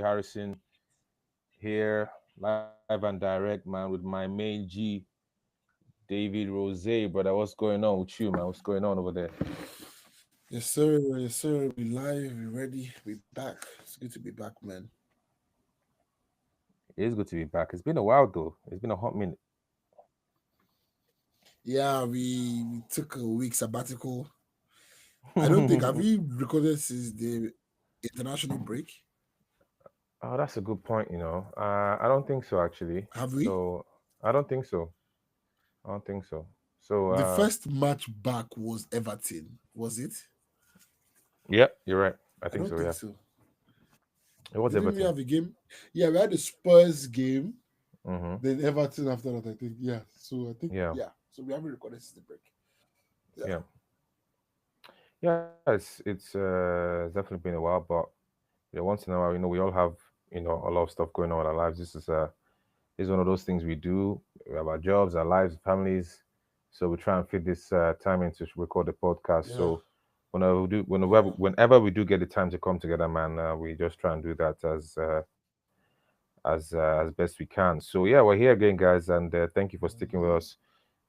Harrison here, live and direct, man, with my main G, David Rose. Brother, what's going on with you, man? What's going on over there? Yes, sir. Yes, sir. We live. We ready. We back. It's good to be back, man. It is good to be back. It's been a while, though. It's been a hot minute. Yeah, we took a week sabbatical. I don't think have we recorded since the international break. Oh, that's a good point, you know. I don't think so, actually. Have we? So, I don't think so. I don't think so. So, The first match back was Everton. Was it? yeah, you're right. I I think don't so, think yeah. so. It was Didn't we Everton. have a game? Yeah, we had the Spurs game. Mm-hmm. Then Everton after that. I think. Yeah. So I think Yeah, yeah. So we haven't recorded since the break. Yeah. yeah. Yeah, it's definitely been a while, but once in a while, we all have, a lot of stuff going on in our lives. This is one of those things we do. We have our jobs, our lives, families. So we try and fit this time in to record the podcast. Yeah. So Yeah. whenever we do get the time to come together, man, we just try and do that as best we can. So yeah, we're here again, guys, and thank you for sticking with Mhm. us.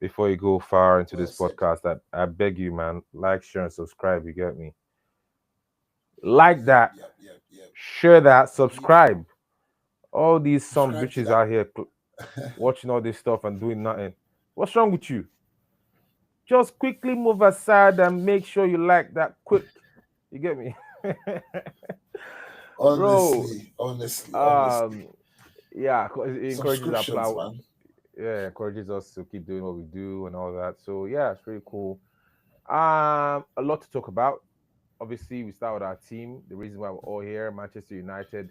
Before you go far into Well this said. podcast, I beg you, man, like, share, and subscribe. You get me? Like Yep. that, Yep. Yep. Yep. share that, Needful. subscribe. All these some Subscribe to bitches that. out here watching all this stuff and doing nothing. What's wrong with you? Just quickly move aside and make sure you like that quick. You get me? Bro, Honestly. um, yeah, it encourages Subscriptions, our man. yeah, encourages us to keep doing what we do and all that. So yeah, it's really cool. A lot to talk about. Obviously, we start with our team. The reason why we're all here, Manchester United.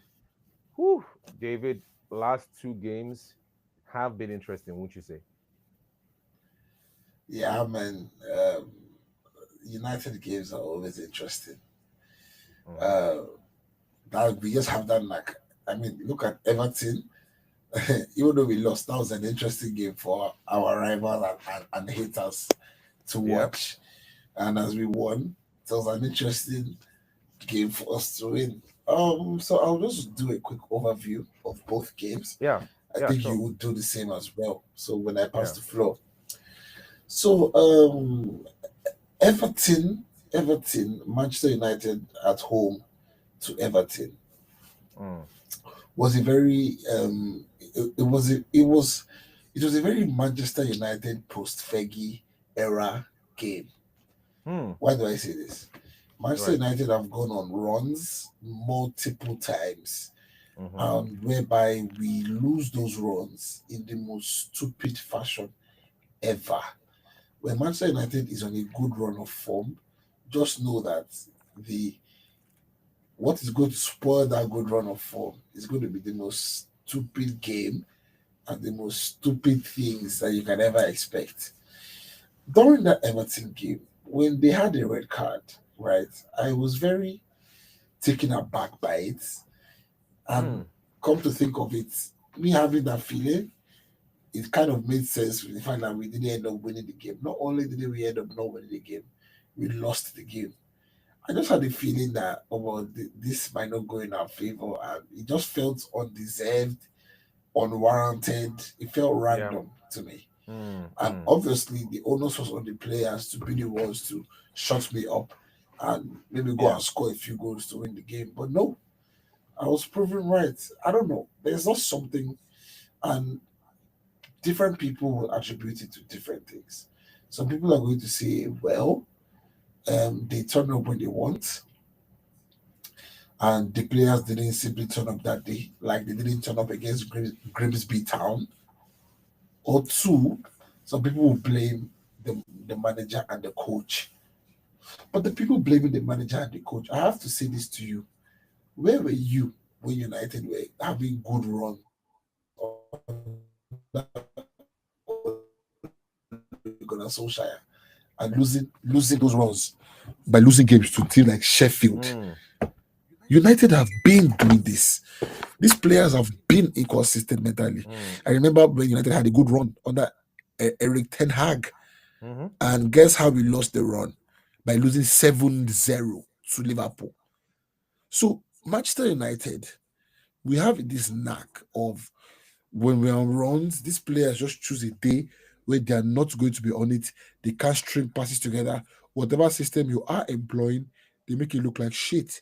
Whew, David, last two games have been interesting, won't you say? Yeah, man. United games are always interesting. Mm-hmm. Uh, that we just have that like. I mean, look at Everton. Even though we lost, that was an interesting game for our rivals and haters to Yep. watch. And as we won, it was an interesting game for us to win. So I'll just do a quick overview of both games. Yeah. I Yeah. think Sure. you would do the same as well. So when I pass Yeah. the floor, so Everton, Manchester United at home to Everton Mm. was a very it was a very Manchester United post Fergie era game. Hmm. Why do I say this? Manchester Right. United have gone on runs multiple times, Mm-hmm. and whereby we lose those runs in the most stupid fashion ever. When Manchester United is on a good run of form, just know that the what is going to spoil that good run of form is going to be the most stupid game and the most stupid things that you can ever expect. During that Everton game, when they had a red card, right, I was very taken aback by it. And Hmm. come to think of it, me having that feeling, it kind of made sense with the fact that we didn't end up winning the game. Not only did we end up not winning the game, we lost the game. I just had the feeling that this might not go in our favor, and it just felt undeserved, unwarranted. It felt Yeah. random to me. Hmm. And Hmm. obviously, the onus was on the players to be the ones to shut me up and maybe go Yeah. and score a few goals to win the game. But no, I was proven right. I don't know. There's not something, and different people will attribute it to different things. Some people are going to say, well, they turn up when they want, and the players didn't simply turn up that day, like they didn't turn up against Grimsby Town. Or two, some people will blame the manager and the coach. But the people blaming the manager and the coach, I have to say this to you. Where were you when United were having good runs under Gunnar Solskjaer and losing those runs by losing games to teams like Sheffield? Hmm. United have been doing this. These players have been inconsistent mentally. Hmm. I remember when United had a good run under Eric Ten Hag. Mm-hmm. And guess how we lost the run? By losing 7-0 to Liverpool. So, Manchester United, we have this knack of when we're on runs, these players just choose a day where they are not going to be on it. They can't string passes together. Whatever system you are employing, they make it look like shit.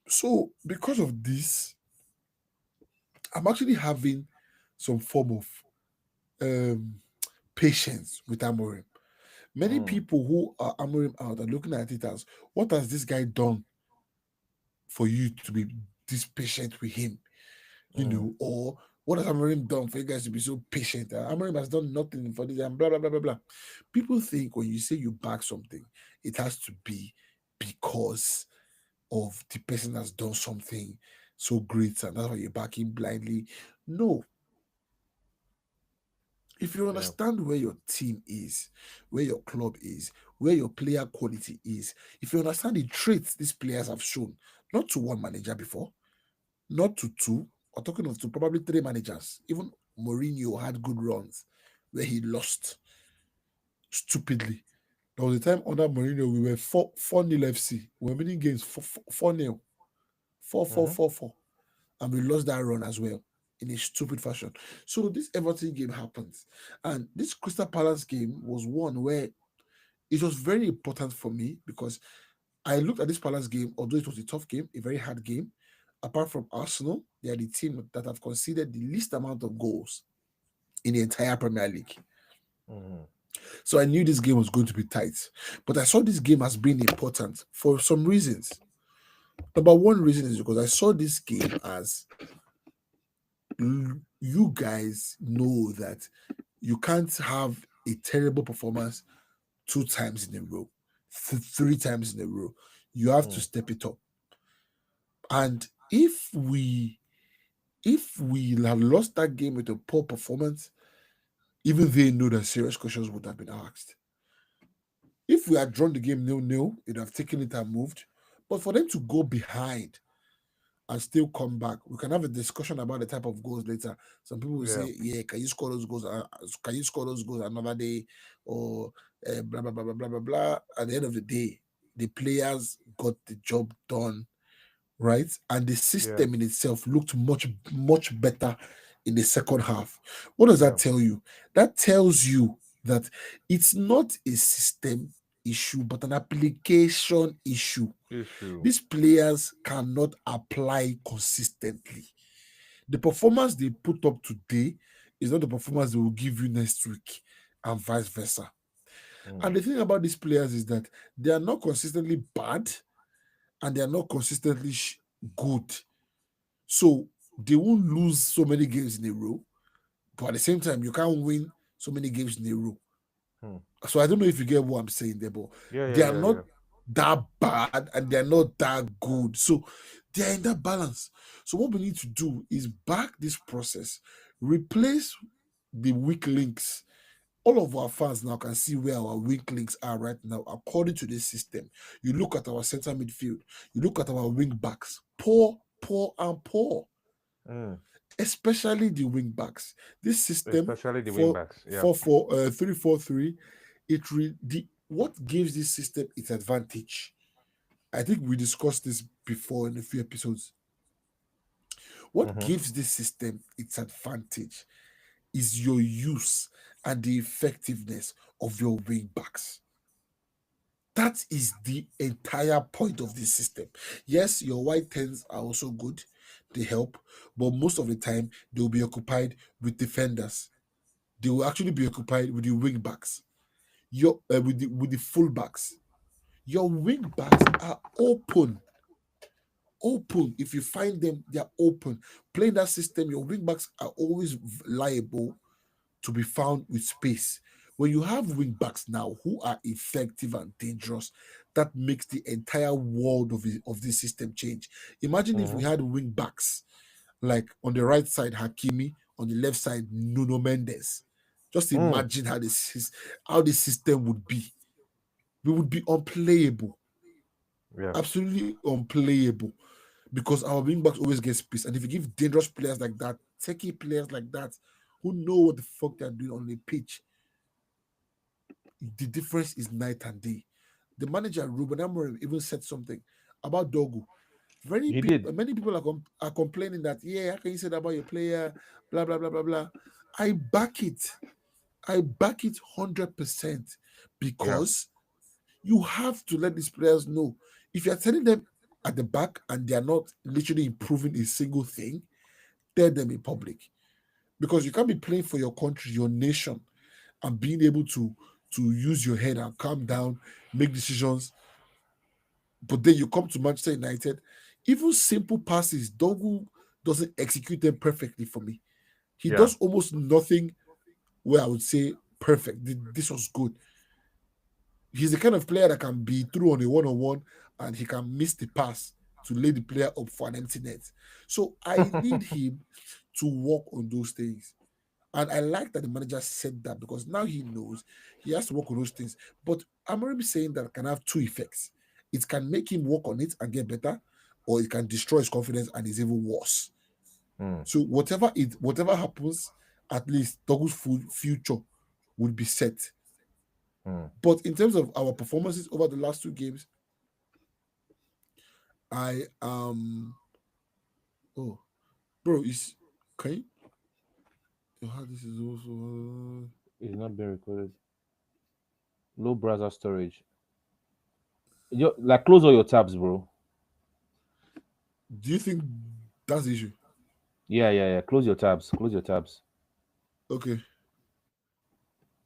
So because of this, I'm actually having some form of um, patience with Amorim. Many Mm, people who are Amorim out are looking at it as, what has this guy done for you to be this patient with him? mm, Or what has Amorim done for you guys to be so patient? Amorim has done nothing for this and blah blah blah blah blah. People think when you say you back something, it has to be because of the person has done something so great and that's why you're backing blindly. No, if you yeah. understand where your team is, where your club is, where your player quality is, if you understand the traits these players have shown, not to one manager before, not to two, or talking of two, probably three managers. Even Mourinho had good runs where he lost stupidly. There was a time under Mourinho we were 4 nil FC. We were winning games 4 nil, 4 4 Mm-hmm. 4 4, and we lost that run as well in a stupid fashion. So this Everton game happens, and this Crystal Palace game was one where it was very important for me because I looked at this Palace game, although it was a tough game, a very hard game. Apart from Arsenal, they are the team that have conceded the least amount of goals in the entire Premier League. Mm-hmm. So I knew this game was going to be tight. But I saw this game as being important for some reasons. Number one reason is because I saw this game as you guys know that you can't have a terrible performance 2 times in a row, 3 times in a row. You have to Mm, step it up. And if we had lost that game with a poor performance, even they know that serious questions would have been asked. If we had drawn the game nil-nil, they'd have taken it and moved. But for them to go behind and still come back, we can have a discussion about the type of goals later. Some people will yeah. say, "Yeah, can you score those goals? Can you score those goals another day?" Or blah blah blah blah blah blah blah. At the end of the day, the players got the job done, right? And the Yeah. system in itself looked much better in the second half. What does Yeah. that tell you? That tells you that it's not a system issue, but an application issue. Issue. These players cannot apply consistently. The performance they put up today is not the performance they will give you next week, and vice versa. Mm, And the thing about these players is that they are not consistently bad and they are not consistently good. So they won't lose so many games in a row, but at the same time, you can't win so many games in a row. mm. So I don't know if you get what I'm saying there, but Yeah, they yeah, are yeah, not yeah. that bad and they're not that good. So they are in that balance. So what we need to do is back this process, replace the weak links. All of our fans now can see where our weak links are right now according to this system. You look at our center midfield, you look at our wing backs, poor, poor, and poor, Mm. especially the wing backs. This system Especially the wing for backs. Yeah. 3-4-3, the what gives this system its advantage. I think we discussed this before in a few episodes. What Mm-hmm. gives this system its advantage is your use and the effectiveness of your wing backs. That is the entire point of this system. Yes, your white tens are also good, they help, but most of the time they will be occupied with defenders. They will actually be occupied with the wing backs, your with the full backs. Your wing backs are open. If you find them, they are open. Playing that system, your wing backs are always liable to be found with space. When you have wing backs now who are effective and dangerous, that makes the entire world of this system change. Imagine if we Mm-hmm. had wing backs like on the right side Hakimi, on the left side Nuno Mendes. Just Mm. imagine how this system would be. We would be unplayable, Yeah. absolutely unplayable, because our wing backs always get space. And if you give dangerous players like that, techie players like that, who know what the fuck they're doing on the pitch, the difference is night and day. The manager Ruben Amorim even said something about Dogu. Very He people, did. many people are complaining that, yeah, how can you say that about your player? Blah blah blah blah blah. I back it. I back it 100% Yeah. because you have to let these players know if you're telling them at the back and they are not literally improving a single thing, tell them in public because you can't be playing for your country, your nation, and being able to use your head and calm down, make decisions. But then you come to Manchester United, even simple passes, Dogu doesn't execute them perfectly for me. He Yeah. does almost nothing where I would say perfect. This was good. He's the kind of player that can be through on a one-on-one and he can miss the pass to lay the player up for an empty net. So I need him to work on those things. And I like that the manager said that because now he knows he has to work on those things. But I'm already saying that can have two effects. It can make him work on it and get better, or it can destroy his confidence and is even worse. Mm, So whatever happens, at least Togo's future would be set. mm. But in terms of our performances over the last two games, I oh bro, is can you this is also It's not being recorded. Low browser storage. Like close all your tabs, bro. do you think that's the issue? Yeah. Close your tabs. Close your tabs. Okay,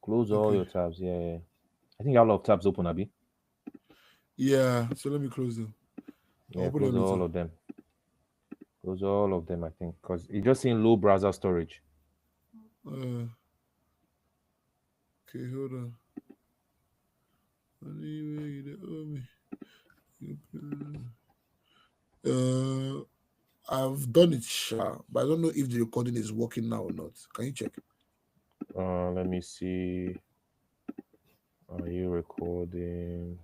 Close all okay. your tabs. Yeah. I think you have a lot of tabs open, Abby. Yeah, so let me close them. I'll Yeah, open close them later. all of them. Close all of them, I think, because it's just saying low browser storage. Uh, okay, hold on. Anyway, you owe me. Uh, I've done it, sure, but I don't know if the recording is working now or not. Can you check? Let me see. Are you recording?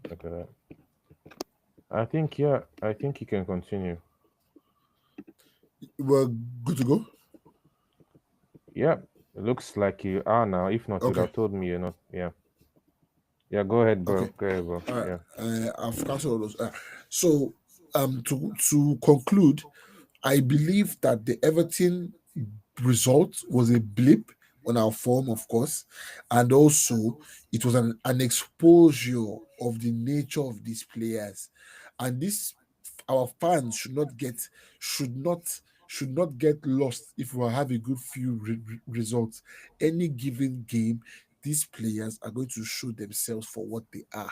Look at that. I think yeah. I think you can continue. We're good to go. Yeah. It looks like you are now. If not, you'd Okay, have told me you're not. Yeah. Yeah. Go ahead, bro. okay. Go ahead, bro. All right. Yeah. I've cancelled all those. So, to conclude, I believe that the Everton result was a blip on our form, of course, and also it was an exposure of the nature of these players, and this our fans should not should not get lost if we have a good few results. Any given game, these players are going to show themselves for what they are,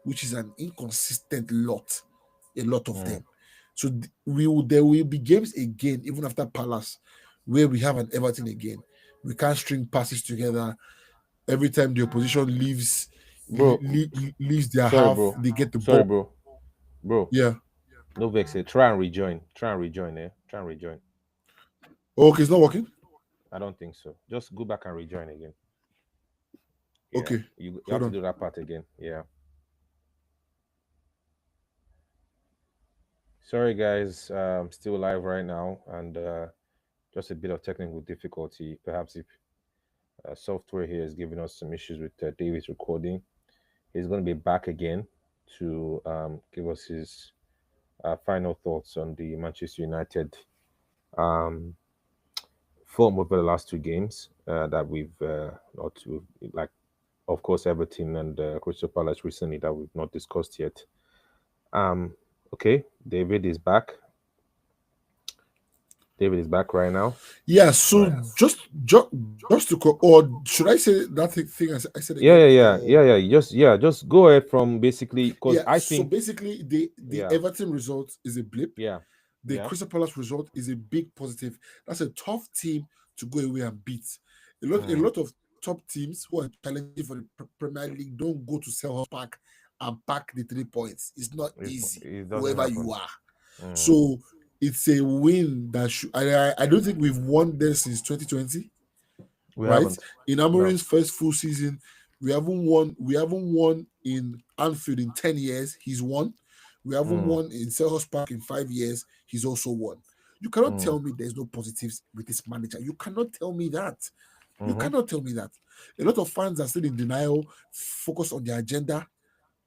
which is an inconsistent lot, a lot of Mm. them. So there will be games again, even after Palace, where we have an Everton again. We can't string passes together. Every time the opposition Bro, leaves their sorry, half, bro. they get the Sorry, ball. bro. Bro, Yeah. no vex. Try and rejoin. Try and rejoin. Try and rejoin. Okay, it's not working. I don't think so. Just go back and rejoin again. Yeah. Okay, You hold have to on. do that part again. Yeah. Sorry, guys. Still live right now, and just a bit of technical difficulty. Perhaps if software here is giving us some issues with David's recording, he's going to be back again to give us his final thoughts on the Manchester United um, form over the last two games that we've not like, of course, Everton and Crystal Palace recently that we've not discussed yet. Um, okay, David is back. David is back right now. Yeah, Right. so just to or should I say that thing I said Yeah, again? yeah, yeah, Or yeah, yeah. Just go ahead from basically because yeah, I so think, basically the yeah, Everton result is a blip. yeah, The yeah. Crystal Palace result is a big positive. That's a tough team to go away and beat. A Mm, lot of top teams who are challenging for the Premier League don't go to Selhurst Park and pack the 3 points. It's not easy, it doesn't whoever you happen. are. Mm, So it's a win that I don't think we've won there since 2020, we right? haven't. In No. Amorim's first full season, we haven't won in Anfield in 10 years. He's won. We haven't Mm, won in Selhurst Park in 5 years. He's also won. You cannot mm, tell me there's no positives with this manager. You cannot tell me that. You mm-hmm. cannot tell me that. A lot of fans are still in denial, focused on their agenda.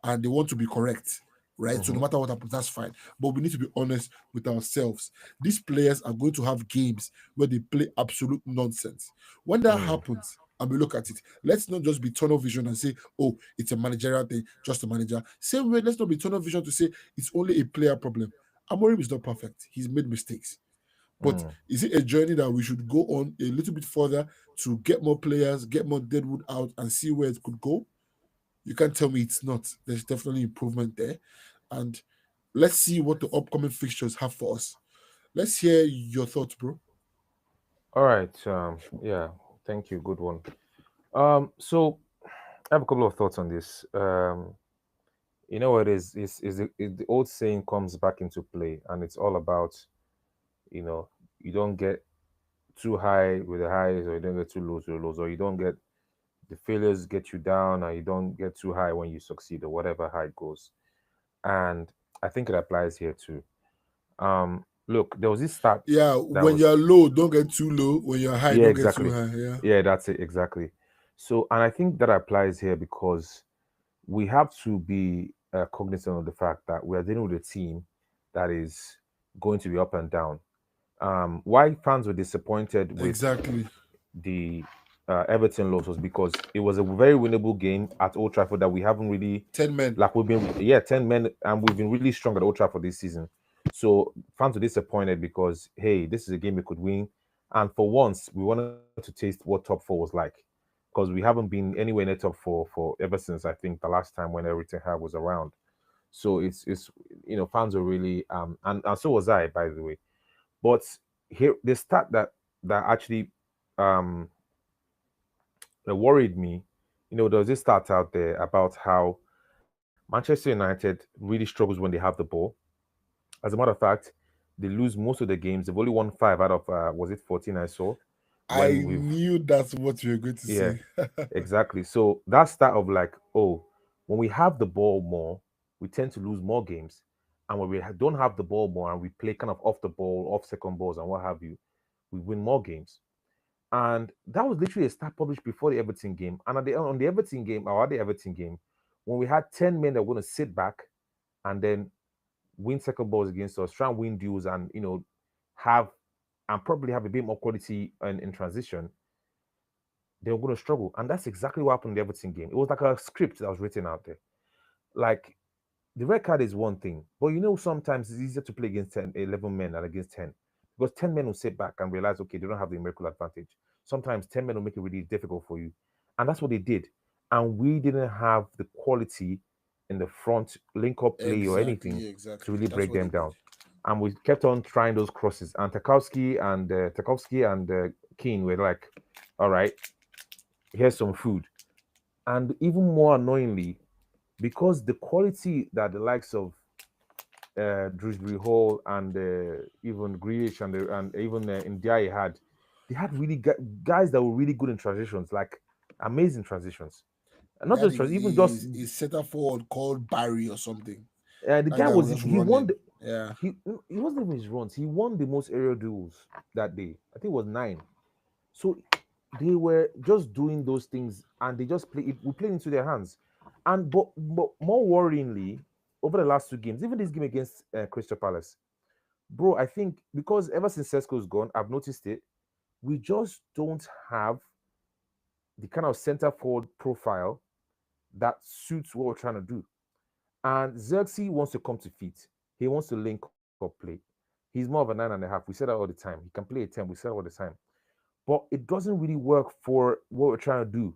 and they want to be correct, right? So no Mm-hmm. matter what happens, that's fine. But we need to be honest with ourselves. These players are going to have games where they play absolute nonsense. When that Mm. happens, and we look at it, let's not just be tunnel vision and say, oh, it's a managerial thing, just a manager. Same way, let's not be tunnel vision to say it's only a player problem. Amorim is not perfect. He's made mistakes. But Mm. is it a journey that we should go on a little bit further to get more players, get more deadwood out, and see where it could go? You can't tell me it's not. There's definitely improvement there. And let's see what the upcoming fixtures have for us. Let's hear your thoughts, bro. All right. Yeah. Thank you. Good one. So I have a couple of thoughts on this. You know what it is the old saying comes back into play, and it's all about, you know, you don't get too high with the highs, or you don't get too low with the lows, or you don't get the failures get you down, and you don't get too high when you succeed, or whatever how it goes. And I think it applies here too. Look, there was this stat Yeah, that when was, you're low, don't get too low. When you're high, yeah, don't get too exactly. high. Yeah. Yeah, that's it, exactly. So, and I think that applies here because we have to be cognizant of the fact that we are dealing with a team that is going to be up and down. Why fans were disappointed with Exactly. the Everton loss was because it was a very winnable game at Old Trafford that we haven't really, 10 men. like, we've been, yeah, 10 men, and we've been really strong at Old Trafford this season. So fans were disappointed because, hey, this is a game we could win, and for once we wanted to taste what top four was like, because we haven't been anywhere in the top four for ever since, I think, the last time when Everton was around. So it's fans were really, and so was I, by the way. But here the stat that actually um that worried me, there was this stat out there about how Manchester United really struggles when they have the ball. As a matter of fact, they lose most of the games. They've only won five out of, was it 14 I saw, I when we've, knew that's what you were going to yeah, say. exactly. So that stat of like, oh, when we have the ball more, we tend to lose more games. And when we don't have the ball more and we play kind of off the ball, off second balls and what have you, we win more games. And that was literally a stat published before the Everton game. And on the Everton game, or at the Everton game, when we had 10 men that were going to sit back and then win second balls against us, try and win duels, and have and probably have a bit more quality in transition, they were going to struggle. And that's exactly what happened in the Everton game. It was like a script that was written out there. Like, the red card is one thing, but sometimes it's easier to play against 10, 11 men than against 10, because 10 men will sit back and realize, okay, they don't have the numerical advantage. Sometimes 10 men will make it really difficult for you. And that's what they did. And we didn't have the quality in the front link up play or anything Exactly, to exactly. really That's break what they them did. down. And we kept on trying those crosses. And Tarkowski and Keane were like, all right, here's some food. And even more annoyingly, because the quality that the likes of Drewsbury Hall and even Grealish and even Ndiaye had, they had really guys that were really good in transitions, like amazing transitions. And not That just even just is center forward called Barry or something. the That guy guy was was just he won running. Yeah. he wasn't even his runs. He won the most aerial duels that day. I think it was 9. So they were just doing those things, and they just play. We played into their hands, and but more worryingly, over the last 2 games, even this game against Crystal Palace, bro, I think because ever since Sesko's gone, I've noticed it. We just don't have the kind of center forward profile that suits what we're trying to do. And Xerxes wants to come to feet. He wants to link up play. He's more of a 9.5. We say that all the time. He can play a 10. We say that all the time. But it doesn't really work for what we're trying to do.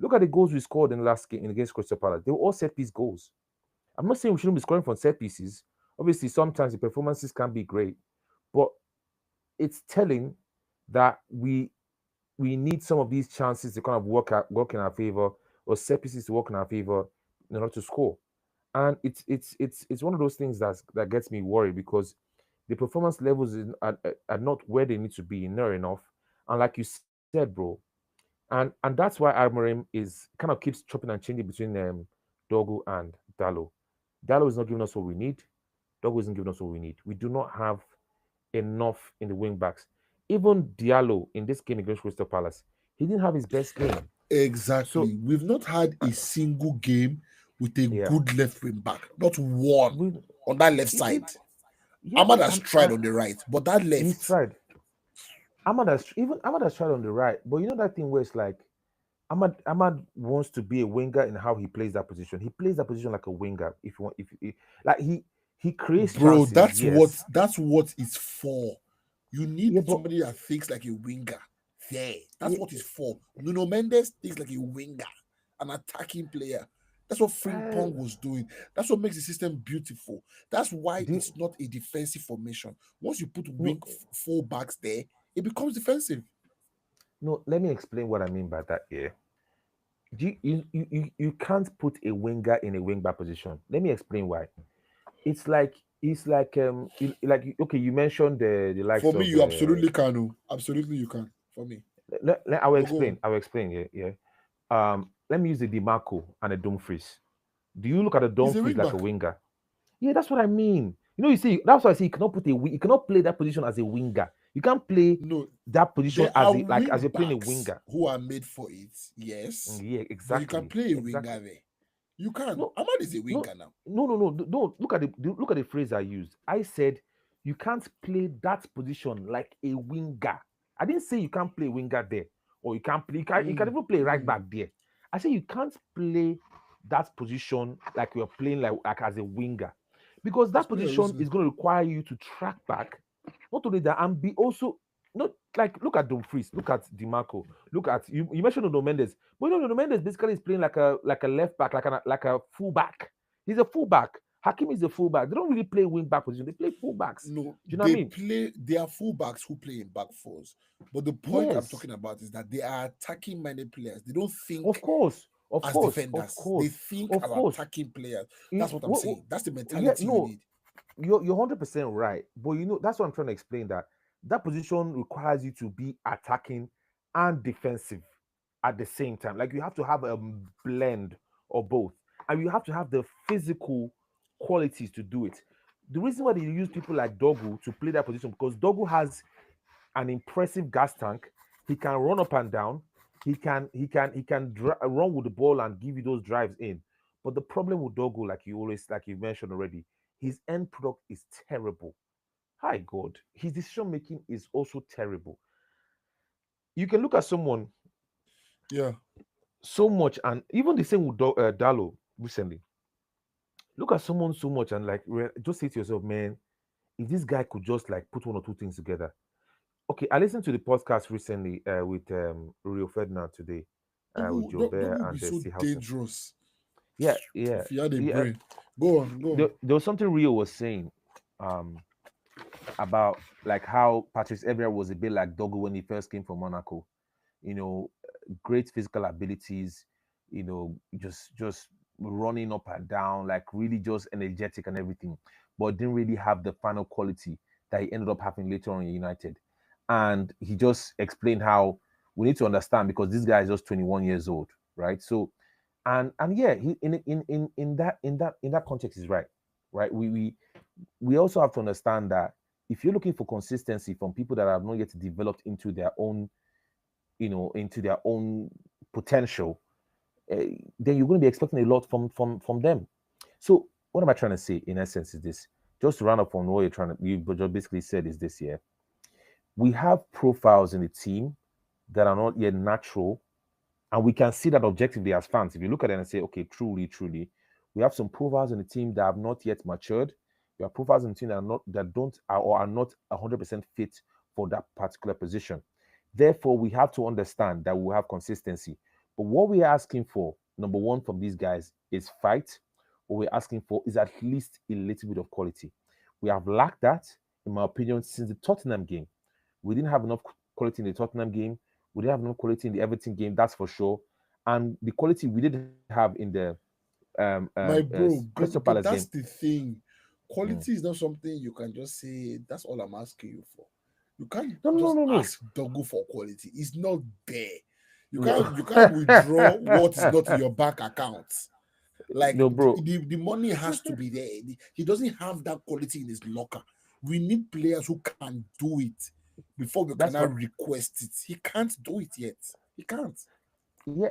Look at the goals we scored in the last game against Crystal Palace. They were all set piece goals. I'm not saying we shouldn't be scoring from set pieces. Obviously, sometimes the performances can be great, but it's telling that we need some of these chances to kind of work in our favor, or set pieces to work in our favor in order to score. And it's one of those things that gets me worried, because the performance levels are not where they need to be, near enough. And like you said, bro, and that's why Almorim is kind of keeps chopping and changing between Dogu and Dalo. Dalo is not giving us what we need. Dogu isn't giving us what we need. We do not have enough in the wing backs. Even Diallo in this game against Crystal Palace, he didn't have his best game. So Exactly. We've not had a single game with a Yeah. good left wing back, not one We, on that left it, side. yeah, Ahmad has tried on the right, but that he's left, tried. Ahmad has tried on the right, but you know that thing where it's like Ahmad wants to be a winger in how he plays that position. He plays that position like a winger. If you want, like he creates bro, chances, yes. that's what it's for. You need Yeah, but somebody that thinks like a winger. There, that's yeah, what it's for. Nuno Mendes thinks like a winger, an attacking player. That's what uh, Frimpong was doing. That's what makes the system beautiful. That's why do it's not a defensive formation. Once you put no, full backs there, it becomes defensive. no. Let me explain what I mean by that. Yeah, you can't put a winger in a wing back position. Let me explain why. Okay, you mentioned the For likes me, of you absolutely can. Oh. Absolutely, you can. For me, I will but go explain. on. I will explain. Yeah, yeah. Let me use the Demarco and the Dumfries. Do you look at the He's a Dumfries wing like a back. winger? Yeah, that's what I mean. You see, that's why I say you cannot play that position as a winger. You can't play No, that position there are as wing you're playing a backs winger. who are made for it, yes, Yeah, but you can exactly, play a winger exactly. there. You can. No, Ahmad is a no, winger now. no. Don't look at the phrase I used. I said you can't play that position like a winger. I didn't say you can't play winger there, or you can't play. You can Mm, even play right mm. back there. I say you can't play that position like you're playing like as a winger, because that Explain your position reasoning. is going to require you to track back. Not only that, and be also not like look at Dumfries, look at Dimarco, look at you mentioned Nuno Mendes, but Nuno Mendes basically is playing like a left back, like a full back. He's a full back. Hakim is a full back. They don't really play wing back position. They play full backs. No, Do you know what I mean? they are fullbacks who play in back fours. But the point I'm Yes, talking about is that they are attacking minded players. They don't of think course, of as course, of defenders, they course, think of as course. attacking players. That's In what I'm what, saying. That's the yeah, mentality you no, need. you're 100% right. But that's what I'm trying to explain. That position requires you to be attacking and defensive at the same time. Like you have to have a blend of both, and you have to have the physical qualities to do it. The reason why they use people like Dogu to play that position because Dogu has an impressive gas tank. He can run up and down. Run with the ball and give you those drives in. But the problem with Dogu, like you mentioned already, his end product is terrible. Hi God, his decision making is also terrible. You can look at someone Yeah. so much, and even the same with Dalo recently. Look at someone so much and just say to yourself, man, if this guy could just like put one or two things together. Okay, I listened to the podcast recently with Rio Ferdinand today, with Joe Dogu Bear will be and so Seahausen. dangerous Yeah, yeah, if he had a yeah. brain. Go on, go on. There was something Rio was saying um, about like how Patrice Evra was a bit like Dogu when he first came from Monaco. You know, great physical abilities. Just running up and down, like really just energetic and everything, but didn't really have the final quality that he ended up having later on in United. And he just explained how we need to understand because this guy is just 21 years old, right? So, and yeah, he in that context is right, right? We also have to understand that if you're looking for consistency from people that have not yet developed into their own potential, then you're going to be expecting a lot from them. So what am I trying to say in essence is this? Just to round up on what you just basically said is this here. We have profiles in the team that are not yet natural, and we can see that objectively as fans. If you look at it and say, okay, truly, we have some profiles in the team that have not yet matured. We have profiles in the team that are not 100% fit for that particular position. Therefore, we have to understand that we have consistency. But what we are asking for, number one, from these guys is fight. What we're asking for is at least a little bit of quality. We have lacked that, in my opinion, since the Tottenham game. We didn't have enough quality in the Tottenham game. We didn't have enough quality in the Everton game, that's for sure. And the quality we did have in the My bro, Crystal but Palace that's game. the thing. Mm. Quality is not something you can just say, that's all I'm asking you for. You can't No, no, just no, no, ask Dogo for quality. It's not there. no. You can't withdraw what is not in your bank account. Like No, bro. the money has to be there. He doesn't have that quality in his locker. We need players who can do it before we can That's now what. request it. He can't do it yet. He can't. Yeah,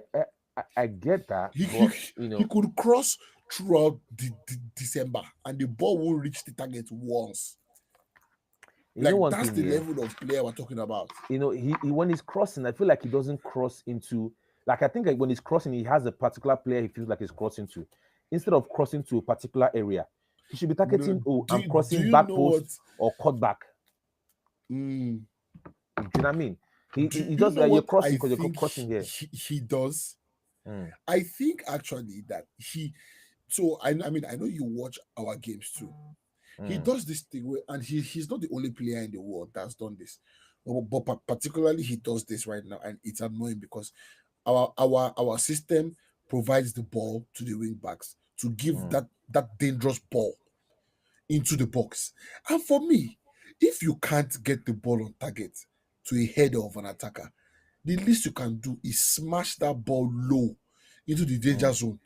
I get that, He he, but he could cross throughout the December and the ball will reach the target once. Like one that's thing the here. level of player we're talking about. He when he's crossing, I feel like he doesn't cross into, like, I think like when he's crossing, he has a particular player he feels like he's crossing to. Instead of crossing to a particular area, he should be No, targeting, oh, I'm do crossing you back know what? post or cut back. Mm, Do you know what I mean? do He you does know that. You're what crossing I because you're think crossing here. he does? Mm, I think actually that he. So I mean I know you watch our games too. He mm, does this thing where, and he's not the only player in the world that's done this, but particularly he does this right now, and it's annoying because our system provides the ball to the wing backs to give mm, that dangerous ball into the box. And for me, if you can't get the ball on target to a header of an attacker, the least you can do is smash that ball low into the danger mm, zone.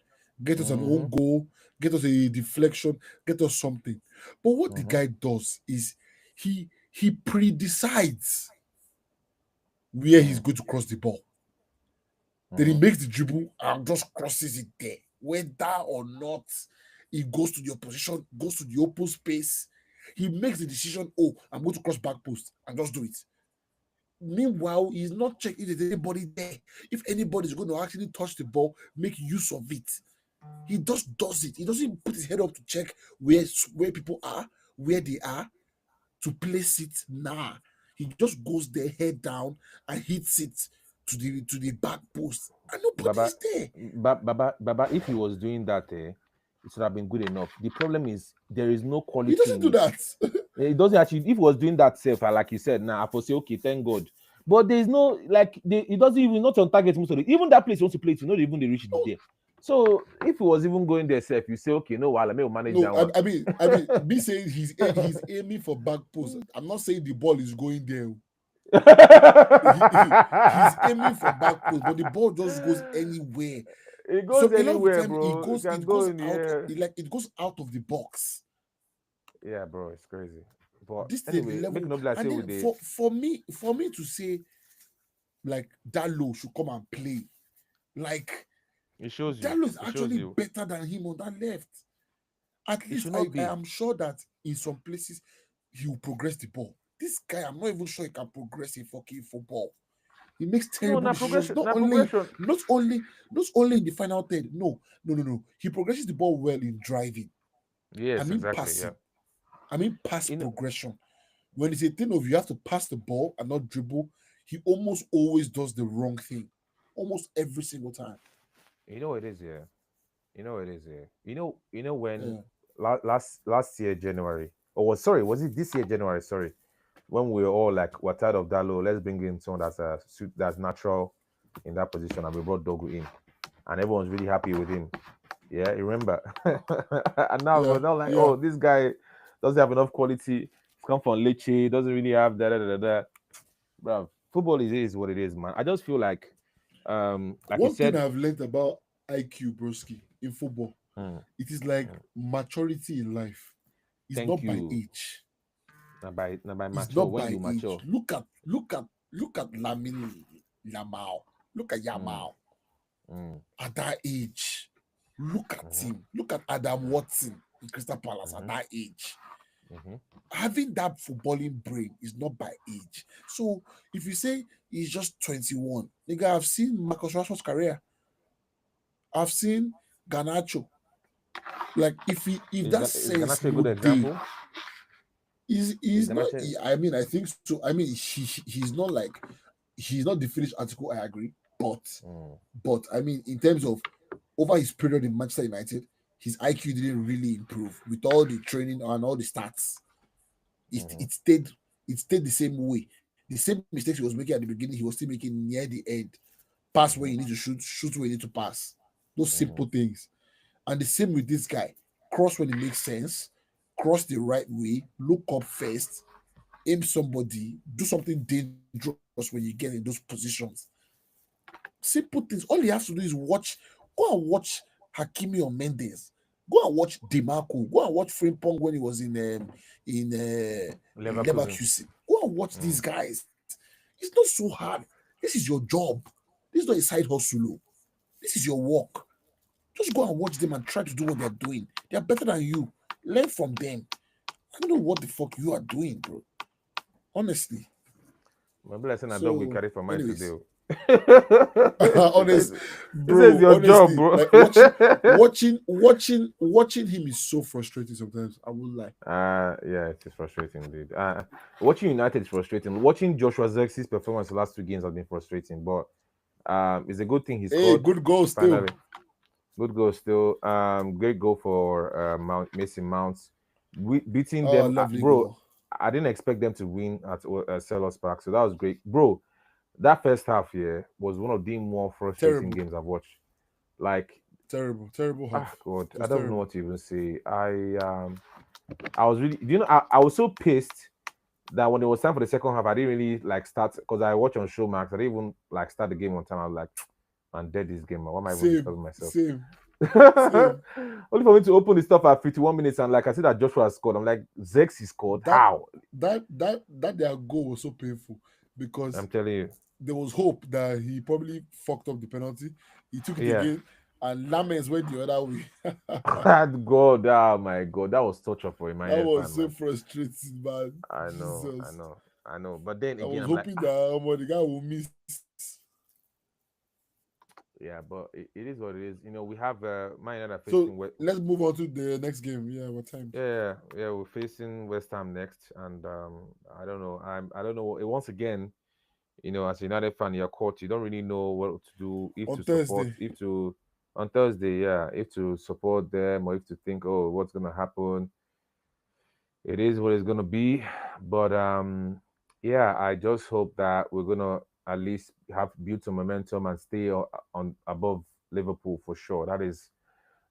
Get us an mm-hmm, own goal, get us a deflection, get us something. But what the mm-hmm, guy does is he pre-decides where he's mm, going to cross the ball. Then he mm-hmm. makes the dribble and just crosses it there. Whether or not it goes to the opposition, goes to the open space, he makes the decision, oh, I'm going to cross back post and just do it. Meanwhile, he's not checking if there's anybody there. If anybody's going to actually touch the ball, make use of it. He just does it. He doesn't put his head up to check where people are, where they are, to place it. Nah. He just goes there, head down, and hits it to the back post. And nobody Baba, is there. Baba, if he was doing that, it should have been good enough. The problem is there is no He quality doesn't in do it. that. It doesn't actually. If he was doing that self, like you said, now I for say okay, thank God. But there's no like it doesn't even not on target most of it. Even that place he wants to play to, not even they reach it No, there. So if he was even going there self, you say okay, no, well, I may manage no. that one. Me saying he's aiming for back post. I'm not saying the ball is going there. He's aiming for back post, but the ball just goes anywhere. It So goes a lot of the anywhere, time bro. It can it go goes in the out air. like it goes out of the box. Yeah, bro, it's crazy. But This is the anyway, make level, no blast say and with then the for me to say like Dallo should come and play, like it shows you. Dallo is It shows actually you. better than him on that left. At It least should I not be. am sure that in some places he will progress the ball. This guy, I'm not even sure he can progress in fucking football. He makes No, terrible decisions. Not na only, progression. not only, not only in the final third. No, no, no, no. He progresses the ball well in driving. I Yes, mean exactly. Yeah. passing. I mean pass You know, progression. When it's a thing of you have to pass the ball and not dribble, he almost always does the wrong thing. Almost every single time. you know what it is here. You know what it is here. You know when Yeah. last year January, or was it this year January? Sorry, when we were all like, we're tired of Dalo, let's bring in someone that's a suit that's natural in that position, and we brought Dogu in, and everyone's really happy with him. Yeah, you remember? And now Yeah. we're not like, Yeah. oh, this guy doesn't have enough quality. He's come from Lecce, doesn't really have da. Bro, football is what it is, man. I just feel like you One thing said, I've learned about IQ broski in football, mm, it is like mm, maturity in life. It's thank not by you. age. Now by It's mature, not when by you age. mature. Look at Lamin Yamal. Look at Mm, Yamal mm, at that age. Look at mm-hmm, him. Look at Adam mm, Watson in Crystal Palace at mm-hmm, that age. mm-hmm. Having that footballing brain is not by age. So if you say he's just 21, nigga, I've seen Marcus Rashford's career. I've seen Ganacho. Like if that Is sense Ganache a no good day, example? he's Is not. Ganache? I mean, I think so. I mean, he's not like he's not the finished article. I agree, but Mm, I mean, in terms of over his period in Manchester United, his IQ didn't really improve with all the training and all the stats. It, mm-hmm, it stayed it stayed the same way. The same mistakes he was making at the beginning, he was still making near the end. Pass where mm-hmm, you need to shoot, shoot where you need to pass. Those mm-hmm, simple things. And the same with this guy. Cross when it makes sense, cross the right way, look up first, aim somebody, do something dangerous when you get in those positions. Simple things. All you have to do is go and watch Hakimi or Mendes. Go and watch Demarco. Go and watch Frimpong when he was in Leverkusen. Leverkusen. Go and watch these Mm, guys. It's not so hard. This is your job. This is not a side hustle. Oh. This is your work. Just go and watch them and try to do what they're doing. They're better than you. Learn from them. I don't know what the fuck you are doing, bro. Honestly. My blessing a dog we So, carry for mine today. anyways, Oh. honest, This is bro. your job, Honestly, bro. like watching him is so frustrating sometimes. I won't lie. Yeah, it is frustrating, dude. Watching United is frustrating. Watching Joshua Xerxes' performance the last two games has been frustrating, but it's a good thing he Hey, scored good goal still. finally. Good goal still. Great goal for Mason Mounts. Beating Oh, them, lovely bro. goal. I didn't expect them to win at Selhurst Park, so that was great, bro. That first half here was one of the more frustrating Terrible, games I've watched. Like, terrible half. God, It I was don't know terrible. what to even say. I was really, do you know, I was so pissed that when it was time for the second half, I didn't really like start because I watch on Showmax. I didn't even like start the game on time. I was like, I'm dead this game, man. Why am I even Same, disturbing myself? same, same. Only for me to open the stuff at 51 minutes and like I see that Joshua scored. I'm like, Zex is scored. That How? that their goal was so painful because I'm telling you. there was hope that he probably fucked up the penalty. He took it Yeah. again, and Lamens went the other way. God, oh my God. That was torture for a Man That United was fan, so man. frustrating, man. Jesus. I know. But then I was again, I'm like, hoping that the guy will miss. yeah, but it is what it is. You know, we have Man United So facing let's move on to the next game. Yeah, what time? yeah, we're facing West Ham next, and I don't know. I don't know. Once again, you know, as a United fan, you're caught. You don't really know what to do. If On to support, Thursday. if to on Thursday, yeah, if to support them or if to think, oh, what's gonna happen. It is what it's gonna be, but yeah, I just hope that we're gonna at least have built some momentum and stay on above Liverpool for sure. That is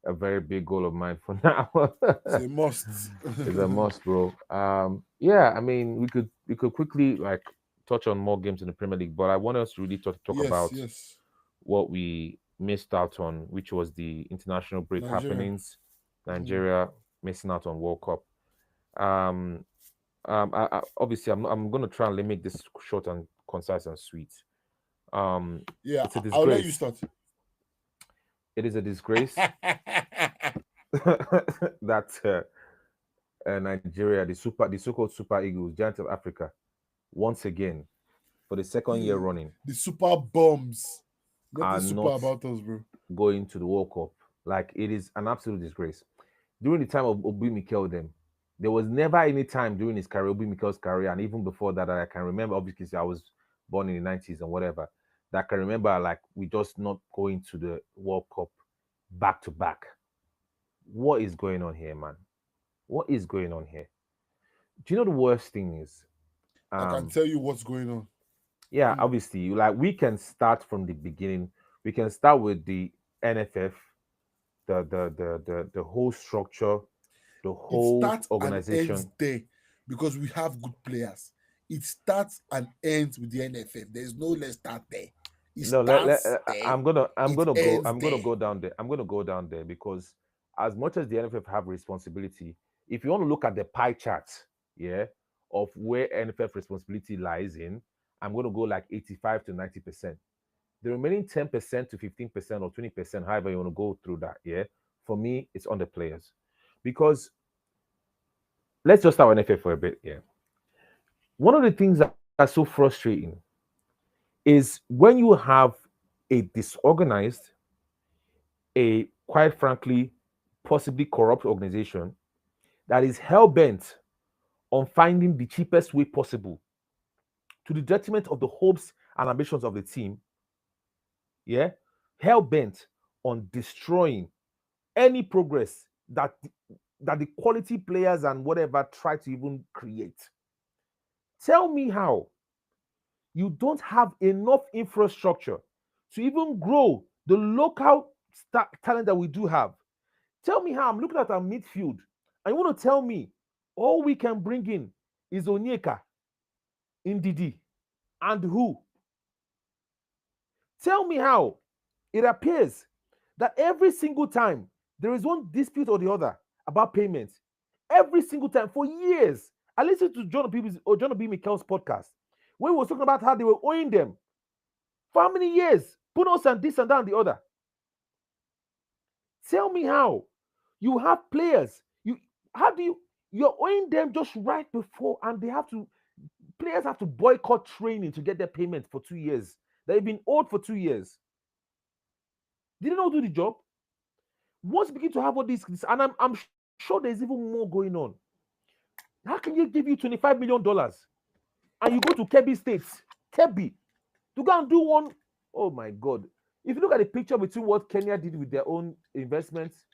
a very big goal of mine for now. It's a must. It's a must, bro. Yeah, I mean, we could quickly like touch on more games in the Premier League, but I want us to really talk Yes, about yes. what we missed out on, which was the international break Nigeria. happenings, Mm. Nigeria missing out on World Cup. Um, Obviously, I'm going to try and limit this short and concise and sweet. Um, Yeah, it's a I'll let you disgrace. start. It is a disgrace that Nigeria, the so-called Super Eagles, Giants of Africa, once again for the second year running, The super bombs. Nothing are super not about us, bro. going to the World Cup. Like it is an absolute disgrace. During the time of Obi Mikel, then there was never any time during his career, Obi Mikel's career, and even before that, that I can remember. Obviously, I was born in the 90s and whatever. That I can remember, like we just not going to the World Cup back to back. What is going on here, man? What is going on here? Do you know the worst thing is? I can Um, tell you what's going on. yeah, obviously, like we can start from the beginning. We can start with the NFF, the whole structure, the It whole starts and ends organization. there because we have good players. It starts and ends with the NFF. There's no let's start there. It No, starts there. It ends I'm gonna there. go down there. I'm gonna go down there because as much as the NFF have responsibility, if you want to look at the pie chart, yeah, of where NFF responsibility lies in, I'm gonna go like 85 to 90%. The remaining 10% to 15% or 20%, however you want to go through that, yeah, for me, it's on the players. Because let's just start with NFF for a bit, yeah. One of the things that are so frustrating is when you have a disorganized, a quite frankly, possibly corrupt organization that is hell bent on finding the cheapest way possible to the detriment of the hopes and ambitions of the team, yeah, hell bent on destroying any progress that the quality players and whatever try to even create. Tell me how you don't have enough infrastructure to even grow the local talent that we do have. Tell me how I'm looking at our midfield, and you want to tell me all we can bring in is Onyeka, Ndidi, and who? Tell me how it appears that every single time there is one dispute or the other about payment, every single time for years. I listened to John B. Mikel's podcast where he was talking about how they were owing them for how many years? Bonus and this and that and the other. Tell me how. You have players. You're owing them just right before, and players have to boycott training to get their payment for 2 years. They've been owed for 2 years. Did they not do the job? Once you begin to have all these, and I'm sure there's even more going on. How can you give you $25 million and you go to Kebbi State, Kebbi, to go and do one? Oh my God. If you look at the picture between what Kenya did with their own investments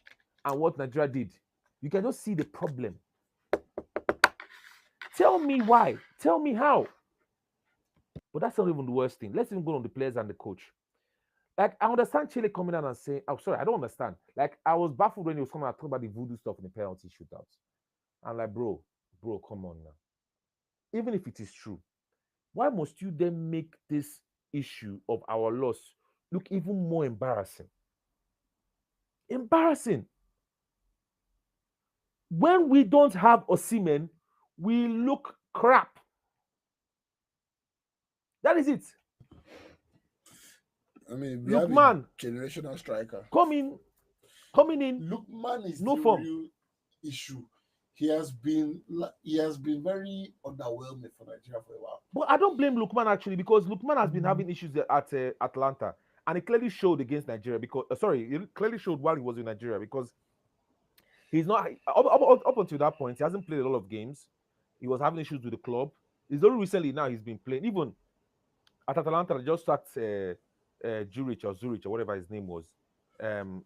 and what Nigeria did, you can just see the problem. Tell me why. Tell me how. But that's not even the worst thing. Let's even go on the players and the coach. Like, I understand Chile coming out and saying, oh, sorry, I don't understand. Like, I was baffled when he was coming out talking about the voodoo stuff in the penalty shootouts. I'm like, bro, come on now. Even if it is true, why must you then make this issue of our loss look even more embarrassing? Embarrassing. When we don't have Osimhen, we look crap. That is it. I mean, we Lookman, have a generational striker. coming in. Lookman is no the form. real issue. He has been very underwhelming for Nigeria for a while. But I don't blame Lookman actually, because Lookman has been having issues at Atlanta, and it clearly showed against Nigeria because it clearly showed while he was in Nigeria, because he's not up until that point. He hasn't played a lot of games. He was having issues with the club. It's only recently now he's been playing. Even at Atalanta, they just sacked Zurich or whatever his name was.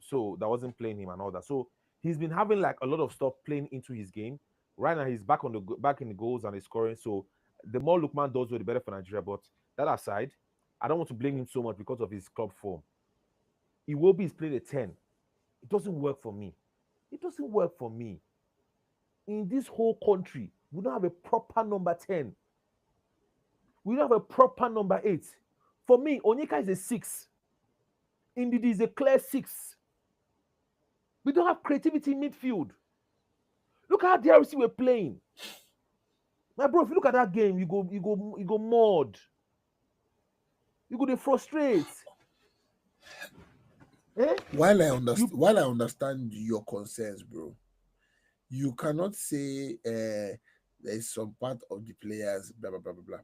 So that wasn't playing him and all that. So he's been having like a lot of stuff playing into his game. Right now he's back in the goals and he's scoring. So the more Lookman does, the better for Nigeria. But that aside, I don't want to blame him so much because of his club form. Iwobi is playing a 10. It doesn't work for me. It doesn't work for me. In this whole country, we don't have a proper number 10. We don't have a proper number 8. For me, Onyeka is a 6. Indeed, is a clear 6. We don't have creativity in midfield. Look how DRC were playing. My bro, if you look at that game, you go mad. You go to frustrate. While I understand your concerns, bro, you cannot say there's some part of the players, blah blah blah blah blah.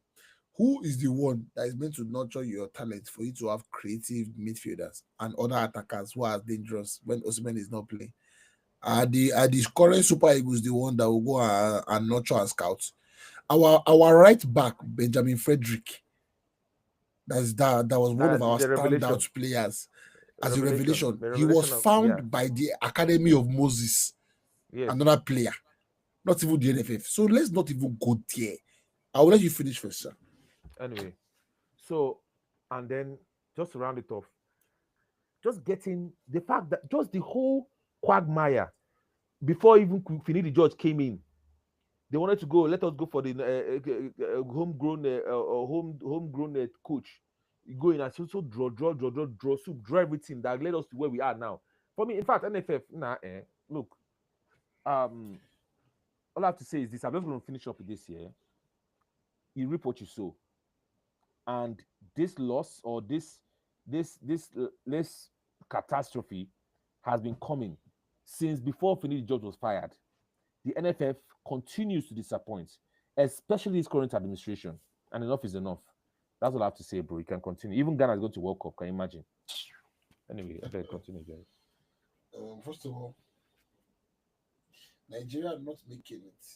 Who is the one that is meant to nurture your talent for you to have creative midfielders and other attackers who are dangerous when Osimhen is not playing? Are the current Super Eagles the one that will go and nurture and scout? Our right back, Benjamin Frederick, that was one of our standout players as a revelation. He was found by the Academy of Moses, another player, not even the NFF. So let's not even go there. I will let you finish first, sir. Anyway, so, and then just to round it off, just getting the fact that just the whole quagmire before even Finidi George came in, they wanted to go. Let us go for the homegrown coach. You go in and so draw everything that led us to where we are now. For me, in fact, NFF, look, all I have to say is this: I'm just going to finish up with this here. You reap what you sow, and this loss or this catastrophe has been coming since before Finidi George was fired. The NFF continues to disappoint, especially his current administration. And enough is enough. That's all I have to say, bro. You can continue. Even Ghana is going to World Cup. Can you imagine? Anyway, I better continue, guys. First of all, Nigeria not making it,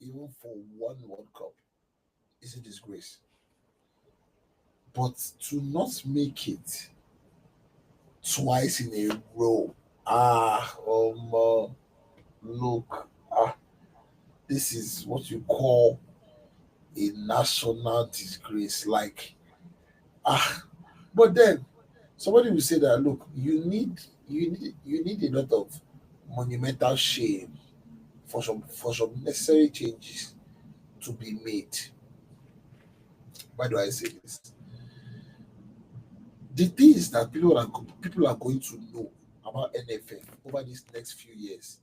even for one World Cup, is a disgrace. But to not make it twice in a row, look, this is what you call a national disgrace. Like, but then somebody will say that, look, you need a lot of monumental shame for some necessary changes to be made. Why do I say this? The things that people are going to know about NFF over these next few years,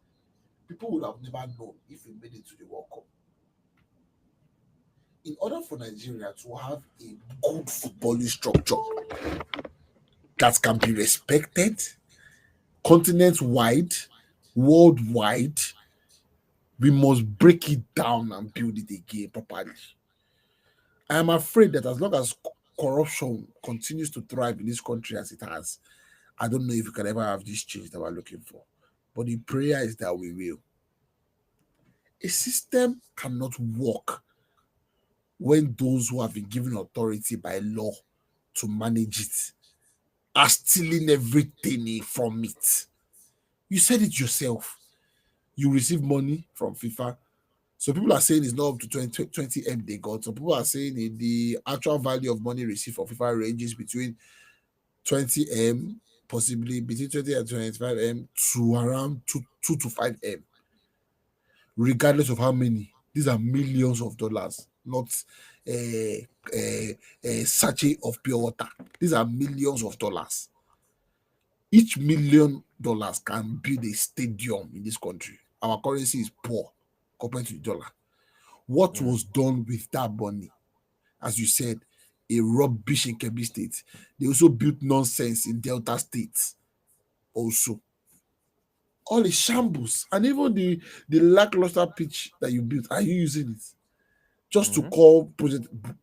people would have never known if we made it to the World Cup. In order for Nigeria to have a good footballing structure that can be respected, continent wide, worldwide, we must break it down and build it again properly. I am afraid that as long as corruption continues to thrive in this country as it has, I don't know if we can ever have this change that we're looking for. But the prayer is that we will. A system cannot work when those who have been given authority by law to manage it are stealing everything from it. You said it yourself. You receive money from FIFA. So people are saying it's not up to 20 M they got. So people are saying the actual value of money received from FIFA ranges between 20 M, possibly between 20 and 25 M to around 2 to 5 M, regardless of how many. These are millions of dollars, not a sachet of pure water. These are millions of dollars. Each $1 million can build a stadium in this country. Our currency is poor compared to the dollar. What was done with that money? As you said, a rubbish in Kebbi State. They also built nonsense in Delta State. Also, all is shambles, and even the lackluster pitch that you built, are you using it just to call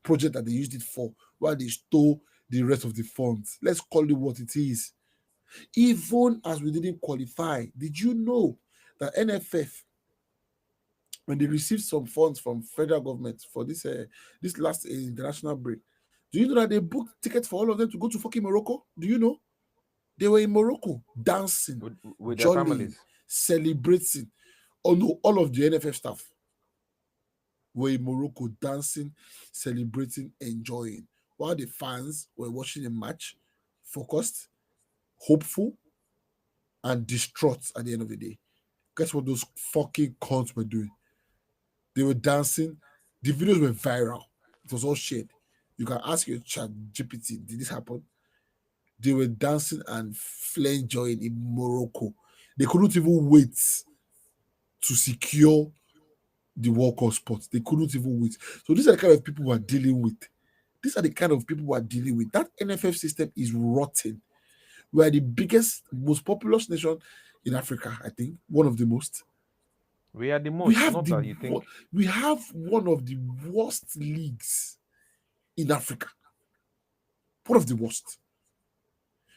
project that they used it for, while they stole the rest of the funds? Let's call it what it is. Even as we didn't qualify, did you know that NFF, when they received some funds from federal government for this last international break, do you know that they booked tickets for all of them to go to fucking Morocco? Do you know? They were in Morocco dancing, with their jollying, families, celebrating. Oh no, all of the NFF staff were in Morocco dancing, celebrating, enjoying, while the fans were watching a match, focused, hopeful, and distraught at the end of the day. Guess what those fucking cons were doing? They were dancing. The videos were viral. It was all shared. You can ask your chat GPT, did this happen? They were dancing and flaying joy in Morocco. They couldn't even wait to secure the World Cup spot. They couldn't even wait. So these are the kind of people we are dealing with. These are the kind of people we are dealing with. That NFF system is rotten. We are the biggest, most populous nation in Africa, I think. One of the most. we are the most. We have Not that you think. we have one of the worst leagues in Africa. One of the worst.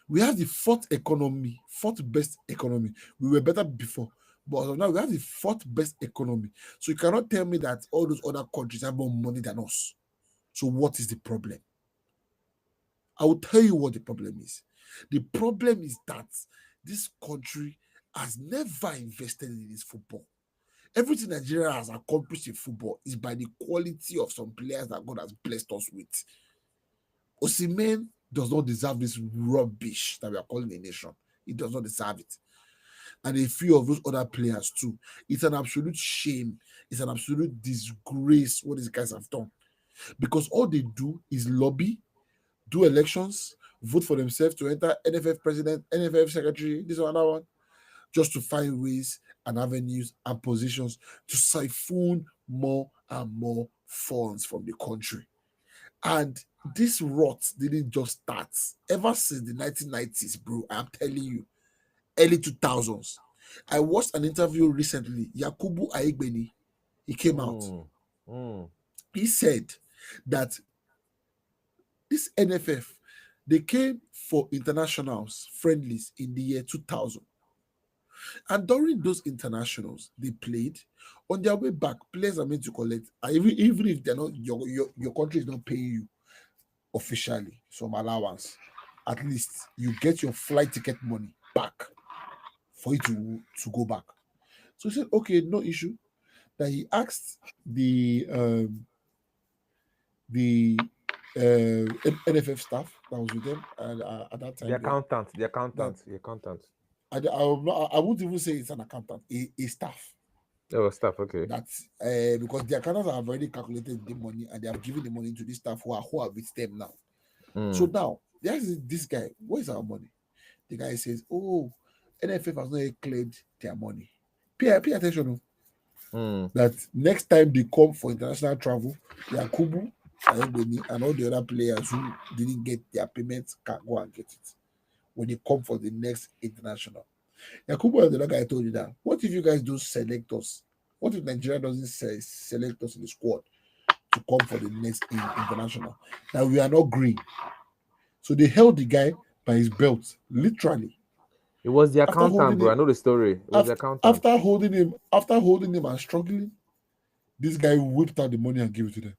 We have the fourth best economy. We were better before, but now we have the fourth best economy. So you cannot tell me that all those other countries have more money than us. So what is the problem? I will tell you what the problem is. The problem is that this country has never invested in its football. Everything Nigeria has accomplished in football is by the quality of some players that God has blessed us with. Osimhen does not deserve this rubbish that we are calling a nation. He does not deserve it. And a few of those other players too. It's an absolute shame. It's an absolute disgrace what these guys have done. Because all they do is lobby, do elections, vote for themselves to enter NFF president, NFF secretary, this or another one, just to find ways and avenues and positions to siphon more and more funds from the country. And this rot didn't just start. Ever since the 1990s, bro, I'm telling you, early 2000s. I watched an interview recently. Yakubu Aigbeni, he came out. He said that this NFF, they came for internationals, friendlies in the year 2000. And during those internationals, they played. On their way back, players are meant to collect, even if they're not, your country is not paying you officially some allowance. At least you get your flight ticket money back for you to go back. So he said, okay, no issue. That he asked the NFF staff that was with them at that time. The accountant. I won't even say it's an accountant, a staff. Oh, staff, okay. That's because the accountants have already calculated the money and they have given the money to the staff who are with them now. So now they ask this guy, where's our money? The guy says, oh, NFF has not yet cleared their money. Pay attention. That next time they come for international travel, Yakubu and all the other players who didn't get their payments can go and get it when they come for the next international. Yakubu and the other guy told you that. What if you guys don't select us? What if Nigeria doesn't select us in the squad to come for the next international? Now we are not green. So they held the guy by his belt, literally. It was the After accountant, holding bro. I him, know the story. It was the accountant. after holding him and struggling, this guy whipped out the money and gave it to them.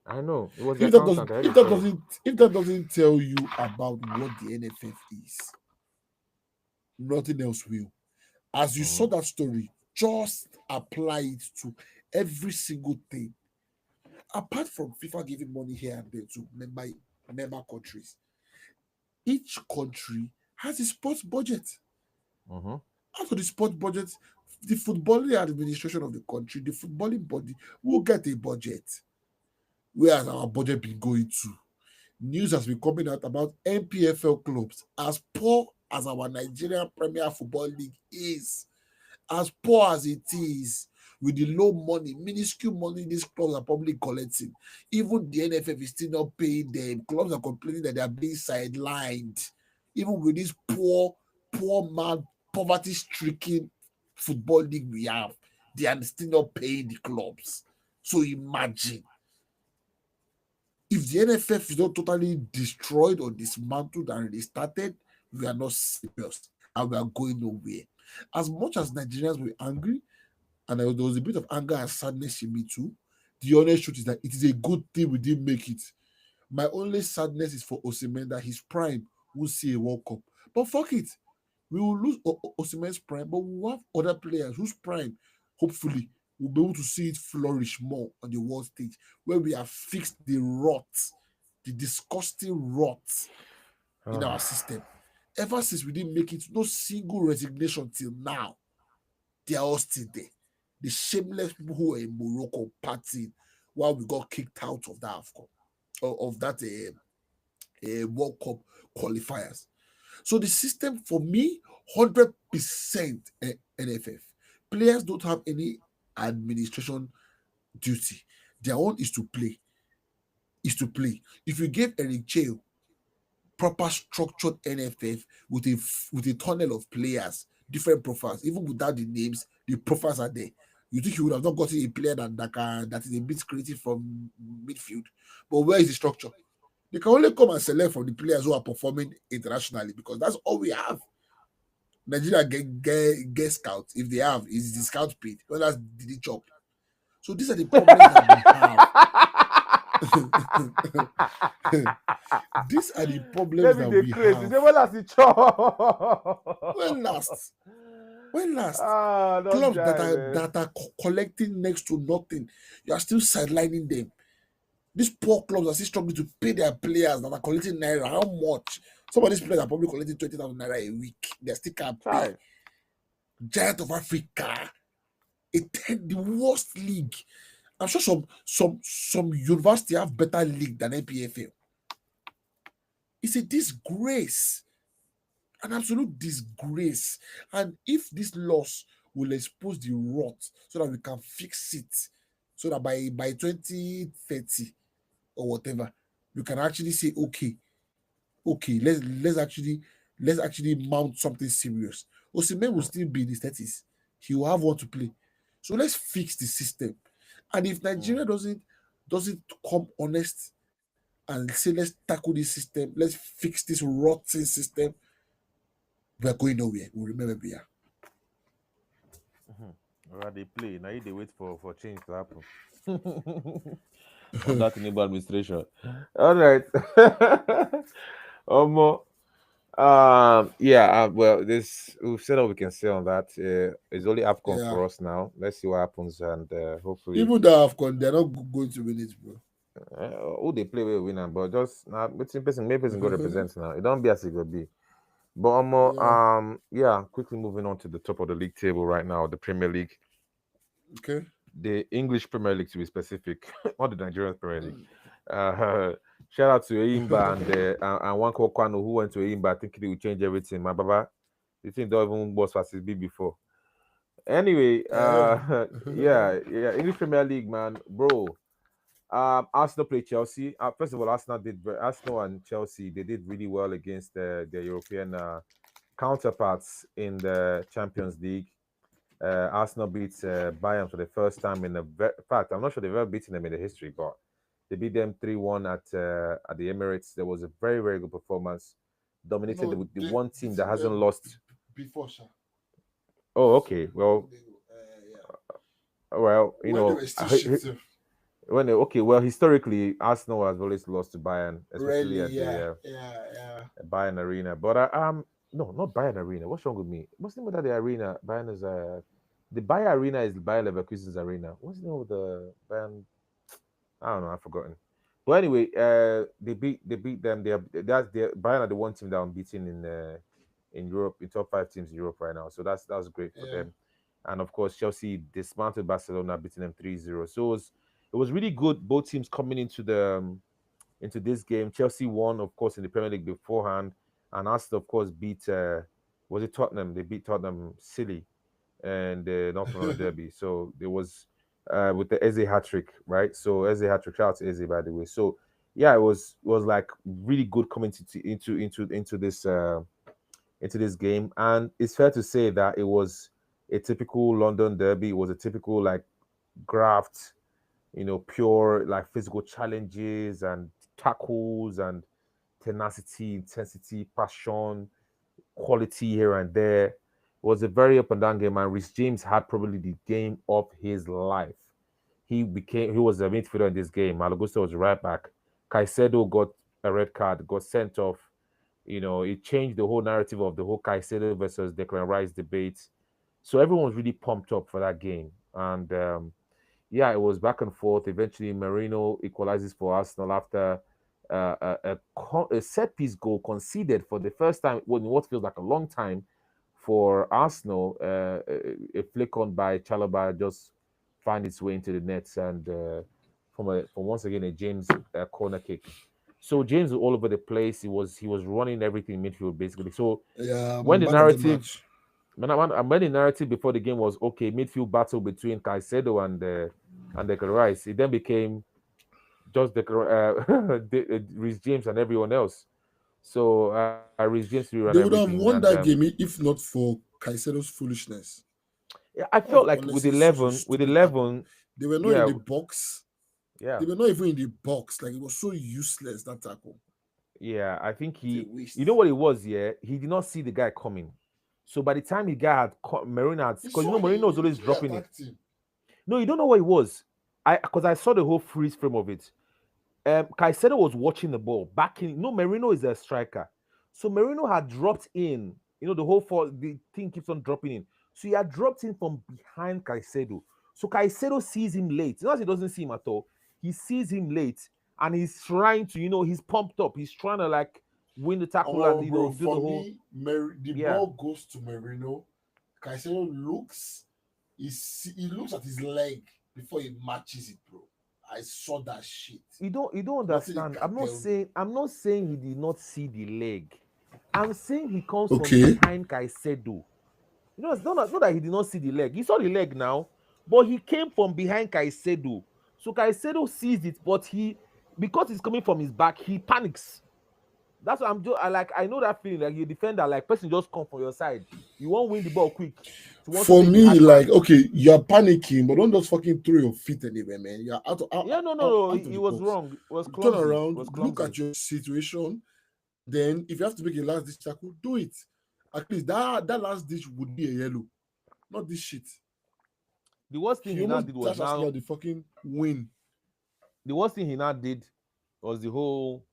I know. It was the If that doesn't accountant. I heard if the that story. doesn't if that doesn't tell you about what the NFF is, nothing else will. As you saw Mhm. that story, just apply it to every single thing. Apart from FIFA giving money here and there to member countries, each country has a sports budget. Mhm. Out of the sports budget, the footballing administration of the country, the footballing body will get a budget. Where has our budget been going to? News has been coming out about NPFL clubs. As poor as our Nigerian Premier Football League is, as poor as it is, with the low money, minuscule money these clubs are probably collecting, even the NFF is still not paying them. Clubs are complaining that they are being sidelined. Even with this poor man, poverty-stricken football league we have, they are still not paying the clubs. So imagine if the NFF is not totally destroyed or dismantled and restarted, we are not serious and we are going nowhere. As much as Nigerians were angry, and there was a bit of anger and sadness in me too, the honest truth is that it is a good thing we didn't make it. My only sadness is for Osimhen that his prime will see a World Cup. But fuck it. We will lose Osimhen's prime, but we will have other players whose prime, hopefully, will be able to see it flourish more on the world stage, where we have fixed the rot, the disgusting rot in our system. Ever since we didn't make it, no single resignation till now. They are all still there. The shameless people who were in Morocco partying while we got kicked out of that AFCON, of that World Cup qualifiers. So the system for me, 100% NFF. Players don't have any administration duty. Their own is to play. Is to play. If you gave Eric Chale proper structured NFF with a tunnel of players, different profiles, even without the names, the profiles are there. You think he would have not gotten a player that is a bit creative from midfield, but where is the structure? They can only come and select from the players who are performing internationally because that's all we have. Nigeria get scouts if they have is the scout paid. Well, that's did it chop. So these are the problems that we have. These are the problems Maybe that they we crazy. have. They will last each When last? When last? Ah, don't Clubs die, man. that are collecting next to nothing, you are still sidelining them. These poor clubs are still struggling to pay their players that are collecting naira. How much? Some of these players are probably collecting 20,000 naira a week. They still can't pay. Try. Giant of Africa, the worst league. I'm sure some university have better league than NPFL. It's a disgrace, an absolute disgrace. And if this loss will expose the rot so that we can fix it, so that by 2030 or whatever, you can actually say, okay, let's actually mount something serious. Osimhen will still be in his 30s. He will have what to play. So let's fix the system. And if Mm. Nigeria doesn't come honest and say let's tackle this system, let's fix this rotten system, we're going nowhere. We'll remember we are. Alright, they play. Now they wait for change to happen. On that enable administration. All right. um, yeah, well, this we've said all we can say on that. It's only AFCON Yeah. for us now. Let's see what happens, and hopefully, Even though AFCON, they're not going to win it, bro. who they play with winner. But just now, maybe person go represent now. It don't be as it could be. But Yeah. yeah, quickly moving on to the top of the league table right now, the Premier League, Okay. the English Premier League to be specific, not the Nigerian Premier League. Shout out to Eimba and one Kwano who went to Eimba thinking he would change everything. My baba, the thing don't even was as it be before. Anyway, Yeah. yeah, English Premier League, man, bro. Arsenal played Chelsea. First of all, Arsenal and Chelsea they did really well against the European counterparts in the Champions League. Arsenal beat Bayern for the first time in fact, I'm not sure they've ever beaten them in the history, but they beat them 3-1 at the Emirates. There was a very, very good performance. Dominated No, the they one team that beaten hasn't them lost. before, Sha. Oh, So, okay. Well, yeah. you When they know, were still shit, too. okay, well, historically, Arsenal has always lost to Bayern, especially Really, at yeah, the yeah, yeah. Bayern Arena. But no, not Bayern Arena. What's wrong with me? What's the name of the arena? Bayern is the Bayern Arena is Bayern Leverkusen's arena. What's the name of the Bayern? I don't know. I've forgotten. But anyway, they beat them. They Bayern are the one team that are unbeaten in Europe, in top five teams in Europe right now. So that's great for Yeah. them. And of course, Chelsea dismantled Barcelona, beating them 3-0. So it was really good. Both teams coming into this game. Chelsea won, of course, in the Premier League beforehand, and Arsenal, of course, beat was it Tottenham? They beat Tottenham silly and North London Derby. So there was with the Eze hat trick, right? So Eze hat trick, shout out to Eze by the way. So yeah, it was like really good coming into this game, and it's fair to say that it was a typical London Derby. It was a typical like graft, pure like physical challenges and tackles and tenacity, intensity, passion, quality here and there. It was a very up and down game, and Rhys James had probably the game of his life. He was a midfielder in this game. Malagusto was right back. Caicedo got a red card, got sent off. It changed the whole narrative of the whole Caicedo versus Declan Rice debate. So everyone was really pumped up for that game, and yeah, it was back and forth. Eventually, Marino equalizes for Arsenal after a set piece goal conceded for the first time in what feels like a long time for Arsenal. A flick on by Chalobah just find its way into the nets, and from once again a James corner kick. So James was all over the place. He was running everything in midfield basically. So Yeah, when the man of the narrative match. when the narrative before the game was okay, midfield battle between Caicedo and Declan Rice, it then became just Reece James and everyone else. So Reece James really ran They would everything, have and won that game if not for Caicedo's foolishness. yeah, I That was felt like with honestly such a 11, stupid tackle. They were not in yeah, the box. yeah, They were not even in the box. Like, it was so useless, that tackle. yeah. I think It's a you know waste. what it was. Yeah, he did not see the guy coming. So by the time the guy had Marino had, He because saw Marino him. was always He dropping it. attacked him. No, you don't know what it was. Because I saw the whole freeze frame of it. Caicedo was watching the ball, backing. No, Merino is a striker. So Merino had dropped in. The thing keeps on dropping in. So he had dropped in from behind Caicedo. So Caicedo sees him late. Not that he doesn't see him at all. He sees him late and he's trying to, he's pumped up. He's trying to like win the tackle and, Oh, bro, do the for whole, me, the yeah. ball goes to Merino. Caicedo looks, he looks at his leg before he matches it, bro. I saw that shit. You don't Nothing he understand. can I'm tell not me. saying I'm not saying he did not see the leg. I'm saying he comes from Okay. behind Caicedo. It's not that he did not see the leg. He saw the leg now, but he came from behind Caicedo. So Caicedo sees it, but because it's coming from his back, he panics. That's what I'm just I know that feeling like you defender, like person just come from your side. You won't win the ball quick. You want to For play the me, hard like, man. okay, you're panicking, but don't just fucking throw your feet anywhere, man. You're Yeah, no, no, no. out of He the was box. wrong. It was Turn clumsy. It around, was look clumsy. at your situation. Then, if you have to make a last ditch tackle, do it. At least that last ditch would be a yellow, not this shit. The worst thing He he now almost did was dashed Arsenal now the fucking win. the worst thing he now did was the whole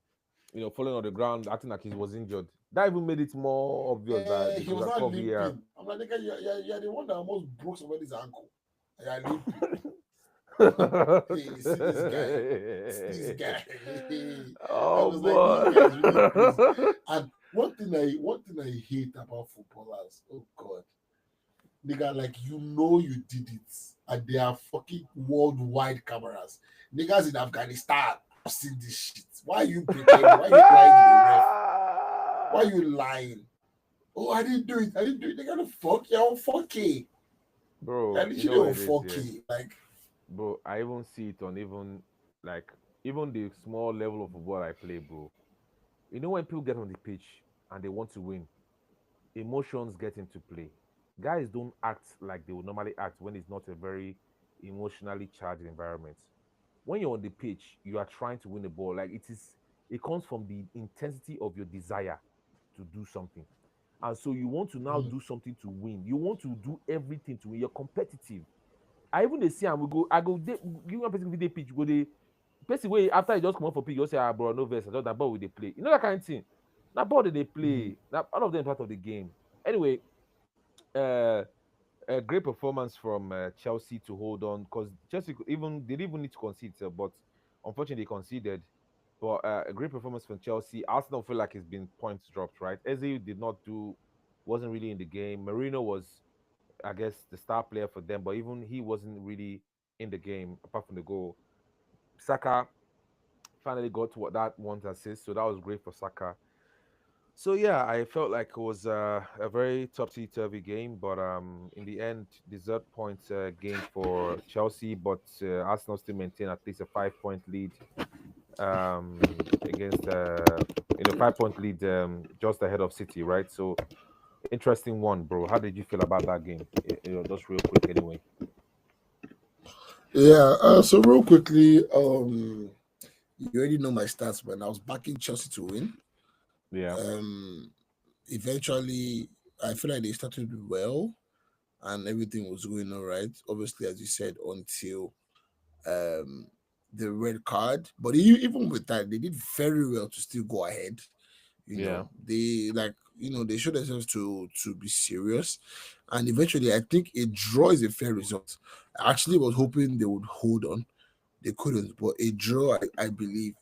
falling on the ground, acting like he was injured. That even made it more obvious that they He should was have not called VAR. limping. I'm like, nigga, you're the one that almost broke somebody's ankle. And you're limping. Hey, see this guy. See this guy. I Oh was like, this guy is really crazy. boy. And one thing I hate about footballers, oh god, nigga, like, you did it, and they are fucking worldwide cameras. Niggas in Afghanistan have seen this shit. Why are you pretending? Why are you lying to the ref? Why are you lying? Oh, I didn't do it. I didn't do it. They gotta fuck you on 4K. Bro, They're you know literally what on it is, yeah. 4K. Like, Bro, I even see it on even the small level of football I play, bro. You know when people get on the pitch and they want to win, emotions get into play. Guys don't act like they would normally act when it's not a very emotionally charged environment. When you're on the pitch, you are trying to win the ball. Like it comes from the intensity of your desire to do something. And so you want to now Mm. do something to win. You want to do everything to win. You're competitive. I even they see and we go, I go give one person video pitch, go they person way after you just come up for pitch, you just say, ah bro, no verse, I just that ball with they play. You know that kind of thing. That ball that they Mm. play, that all of them part of the game. Anyway, uh a great performance from Chelsea to hold on because Chelsea even they didn't even need to concede, but unfortunately they conceded. But a great performance from Chelsea. Arsenal feel like it's been points dropped, right? Eze did not do, wasn't really in the game. Marino was, I guess, the star player for them, but even he wasn't really in the game apart from the goal. Saka finally got what that one assist, so that was great for Saka. So yeah, I felt like it was a very topsy-turvy game, but in the end, deserved points gained for Chelsea, but Arsenal still maintain at least a 5 point lead against 5 point lead just ahead of City, right? So interesting one, bro. How did you feel about that game? Just real quick, anyway. Yeah. So real quickly, you already know my stats, but I was backing Chelsea to win. Yeah, Um, Eventually, I feel like they started well and everything was going all right. Obviously, as you said, until um the red card. But even with that, they did very well to still go ahead. yeah, They they showed themselves to be serious, and eventually, I think a draw is a fair result. I actually was hoping they would hold on. They couldn't, but a draw, I believe,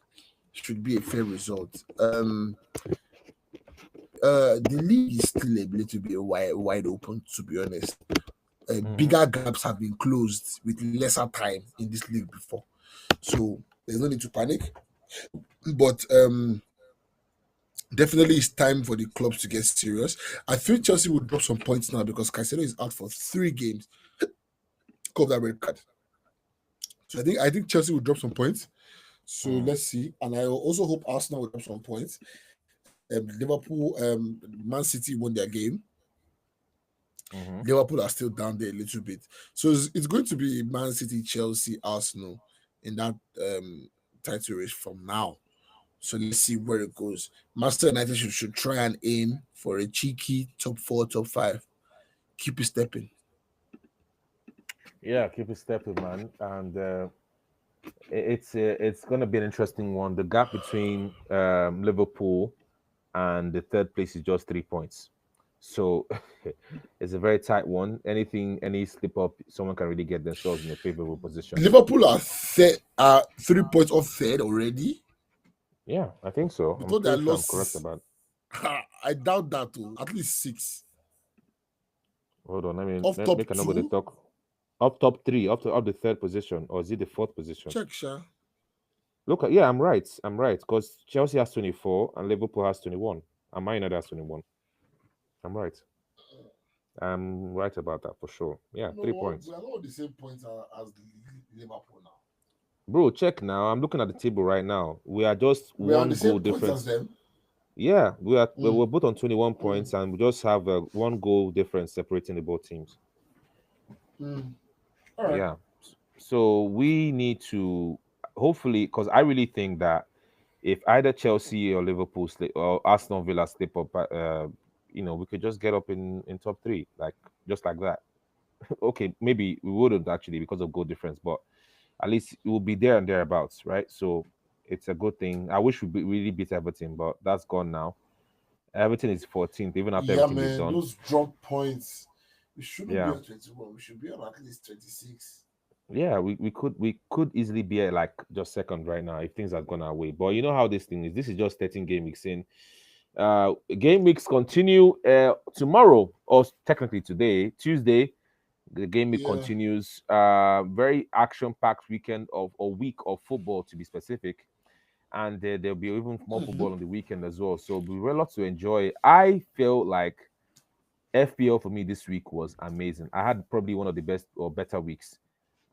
should be a fair result. The league is still a little bit wide open, to be honest. hmm, Bigger gaps have been closed with lesser time in this league before, so there's no need to panic. But definitely, it's time for the clubs to get serious. I feel Chelsea will drop some points now because Caicedo is out for 3 games because of that red card. So I think Chelsea will drop some points. So hmm, let's see. And I also hope Arsenal will drop some points. Liverpool, Man City won their game. hmm. Liverpool are still down there a little bit. So it's going to be Man City, Chelsea, Arsenal in that title race from now. So let's see where it goes. Master United should try and aim for a cheeky top four, top five. Keep it stepping. Yeah, keep it stepping, man. And it's gonna be an interesting one. The gap between Liverpool and the third place is just 3 points. So it's a very tight one. Any slip up, someone can really get themselves in a favorable position. Liverpool are 3 points off third already. Yeah, I think so. I'm Because they are pretty sure I'm correct lost. about. I doubt that too. At least six. Hold on, I mean, Off top make a number the two. talk. Up top three, up the third position, or is it the fourth position? Check, Sha. Look, yeah, I'm right. I'm right because Chelsea has 24 and Liverpool has 21, and Man United has 21. I'm right. I'm right about that for sure. Yeah, No, 3 points. we are not on the same points as Liverpool now. Bro, check now. I'm looking at the table right now. We are just We are on the one goal same points as difference. them. Yeah, we're Mm, both on 21 mm, points, and we just have a one goal difference separating the both teams. mm. All right. Yeah. So we need to hopefully, because I really think that if either Chelsea or Liverpool slip, or Arsenal Villa slip up, we could just get up in top three, like just like that. Okay, maybe we wouldn't actually because of goal difference, but at least it will be there and thereabouts, right? So it's a good thing. I wish really beat Everton, but that's gone now. Everton is 14th, even after Yeah, everything they've man. done. Those drop points. We shouldn't be Yeah, on 21. We should be on at least 26. yeah, we could easily be at like just second right now if things had gone our way. But you know how this thing is. This is just 13 game weeks in. Game weeks continue tomorrow, or technically today, Tuesday. The game week Yeah. continues. Very action-packed weekend of or week of football to be specific, and there'll be even more Mm-hmm. football on the weekend as well. So there'll be a lot to enjoy. I feel like FPL for me this week was amazing. I had probably one of the best or better weeks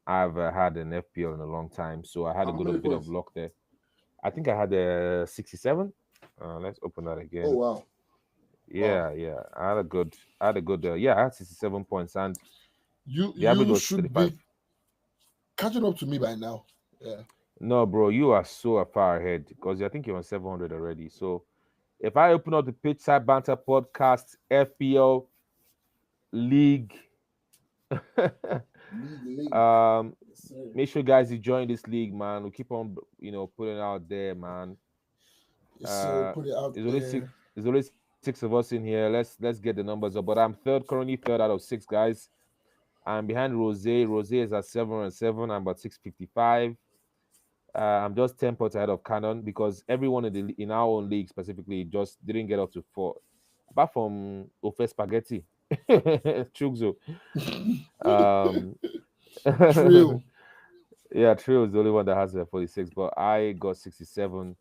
I've had an FPL in a long time. So I had a How good many bit of points? luck there. I think I had a 67. Let's open that Oh, again. wow. Wow. Yeah. I had 67 points, and You the average you was should 35. be catching up to me by now. Yeah. No, bro, you are so far ahead because I think you're on 700 already. So if I open up the Pitcher Banter Podcast FPL League, League. um, Yes, sir. make sure guys you join this league, man. We keep on, putting it out there, man. Yes, sir. Uh, Put it out there's only six. there. There's only six of us in here. Let's get the numbers up. But I'm currently third out of six guys. I'm behind Rose. Rose is at 707. I'm about 655. I'm just 10 points ahead of Canon because everyone in our own league specifically just didn't get up to four. Apart from Ofe Spaghetti. Chugzo. Um Trill. yeah, Trio is the only one that has 46, but I got 67.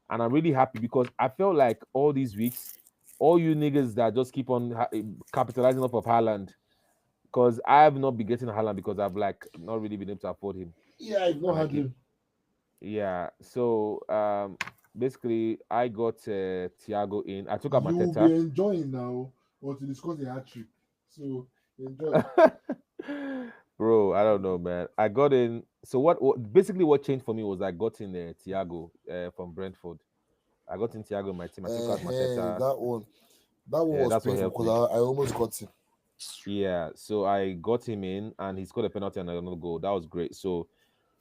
And I'm really happy because I felt like all these weeks, all you niggas that just keep on capitalizing off of Haaland, because I have not been getting Haaland because I've like not really been able to afford him. Yeah, I've not And I had keep him. Yeah. So basically I got Thiago in. I took out You will be Mateta. enjoying now or to discuss the hat trick. So enjoy. Bro, I don't know, man. I got in. So basically what changed for me was I got in Thiago from Brentford. I got in Thiago in my team. I took out Hey, Mateta. that one. That one Yeah, was that's what painful helped because me. I almost got him. Yeah, so I got him in, and he scored a penalty and another goal. That was great. So,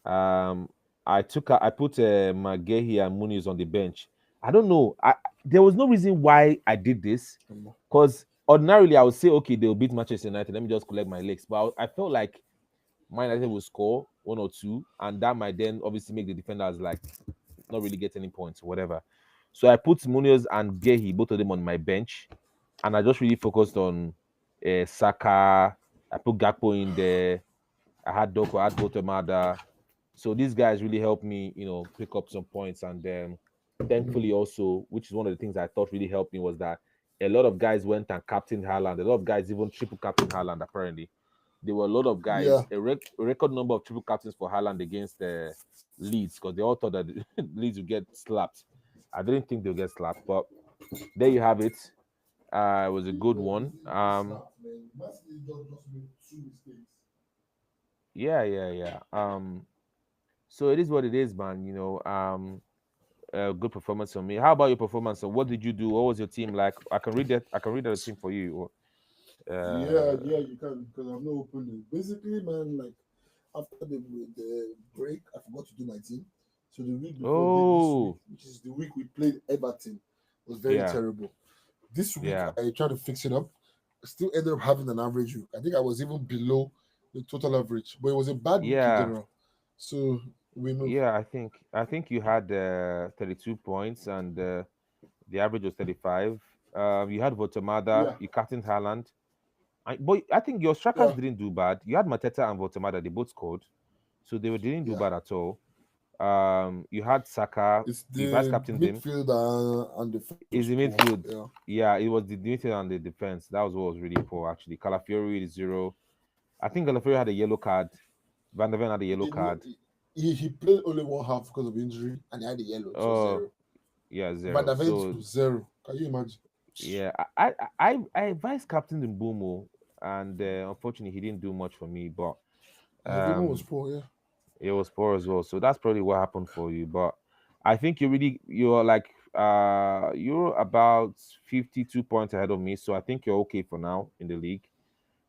um, I put Magehi and Muniz on the bench. I don't know. There was no reason why I did this, because ordinarily I would say, okay, they'll beat Manchester United. Let me just collect my legs. But I felt like Man United will score one or two, and that might then obviously make the defenders like not really get any points or whatever. So I put Munoz and Gehi, both of them on my bench, and I just really focused on Saka. I put Gakpo in there. I had Doko, I had Botomada. So these guys really helped me, pick up some points. And thankfully also, which is one of the things I thought really helped me, was that a lot of guys went and captained Haaland. A lot of guys even triple captain Haaland, apparently. There were a lot of Yeah. guys, a record number of triple captains for Haaland against Leeds, because they all thought that Leeds would get slapped. I didn't think they'll get slapped, but there you have it. It was a good Well, one. it's not snap, man. Man City just made two mistakes. Yeah. So it is what it is, man. Good performance from me. How about your performance? So what did you do? What was your team like? I can read that. I can read that team for you. Yeah, you can because I've not opened it. Basically, man, like after the break, I forgot to do my team. So the week before this week, Oh, which is the week we played Everton, was very yeah, terrible. This week yeah, I tried to fix it up. I still ended up having an average week. I think I was even below the total average, but it was a bad week in yeah, general. So we move. yeah. I think you had 32 points, and the average was 35. You had Votamada. Yeah, You captained Haaland. But I think your strikers yeah. didn't do bad. You had Mateta and Votamada. They both scored, so didn't do Yeah. bad at all. You had Saka. It's You vice the captained him. midfield and defense Is was the poor. midfield. Yeah. Yeah, it was the midfield and the defense. That was what was really poor, actually. Calafiori is zero. I think Calafiori had a yellow card. Van der Ven had a He yellow did not. card. He played only one half because of injury, and he had a yellow, so Oh, zero. yeah, Van zero. der Ven So to zero. Can you imagine? yeah, I vice captained Mbumo, and unfortunately he didn't do much for me. But The Vimo was um, poor. Yeah. it was poor as well. So that's probably what happened for you. But I think you're like you're about 52 points ahead of me. So I think you're okay for now in the league.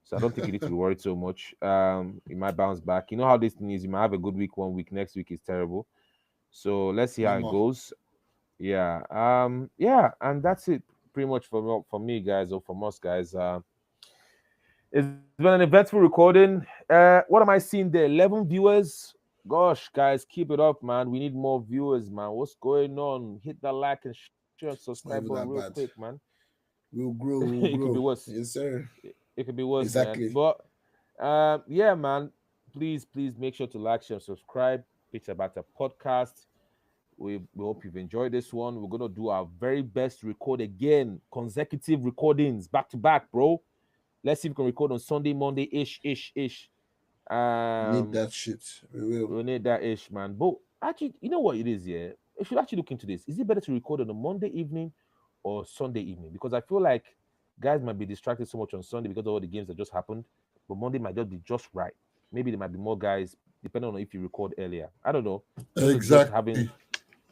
So I don't think you need to be worried so much. You might bounce back. You know how this thing is. You might have a good week one week. Next week is terrible. So let's see how it Normal. goes. Yeah. Yeah. And that's it pretty much for me, guys, or for most guys. It's been an eventful recording. What am I seeing there? 11 viewers. Gosh, guys, keep it up, man. We need more viewers, man. What's going on? Hit that like and share and subscribe It's not button even real that quick, bad. man. We'll grow, It we'll could be grow. worse. Yes, sir. It could be worse, man. Exactly. But yeah, man. Please make sure to like, share, and subscribe. Pitcher Banter Podcast. We hope you've enjoyed this one. We're gonna do our very best to record again, consecutive recordings back to back, bro. Let's see if we can record on Sunday, Monday, ish. Need Um, that shit. We will. we need that ish, man. But actually, you know what it is, yeah? We should actually look into this. Is it better to record on a Monday evening or Sunday evening? Because I feel like guys might be distracted so much on Sunday because of all the games that just happened, but Monday might just be just right. Maybe there might be more guys, depending on if you record earlier. I don't know. Just having,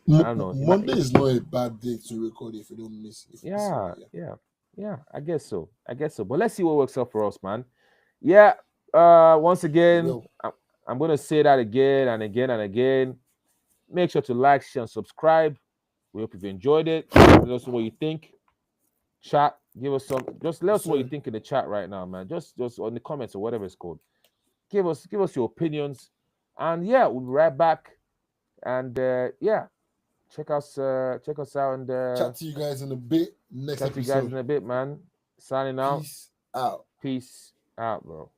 Exactly. I don't know. Monday is not a bad day to record if you don't miss it. Yeah. I guess so. But let's see what works out for us, man. Yeah. Once again, I'm gonna say that again and again and again. Make sure to like, share, and subscribe. We hope you've enjoyed it. Let us know what you think. Chat, give us some. Just let us know what you think in the chat right now, man. Just on the comments or whatever it's called. Give us your opinions, and yeah, we'll be right back. And yeah, check us out and chat to you guys in a bit. Next chat episode. to you guys in a bit, man. Signing out. Peace out. Peace out, bro.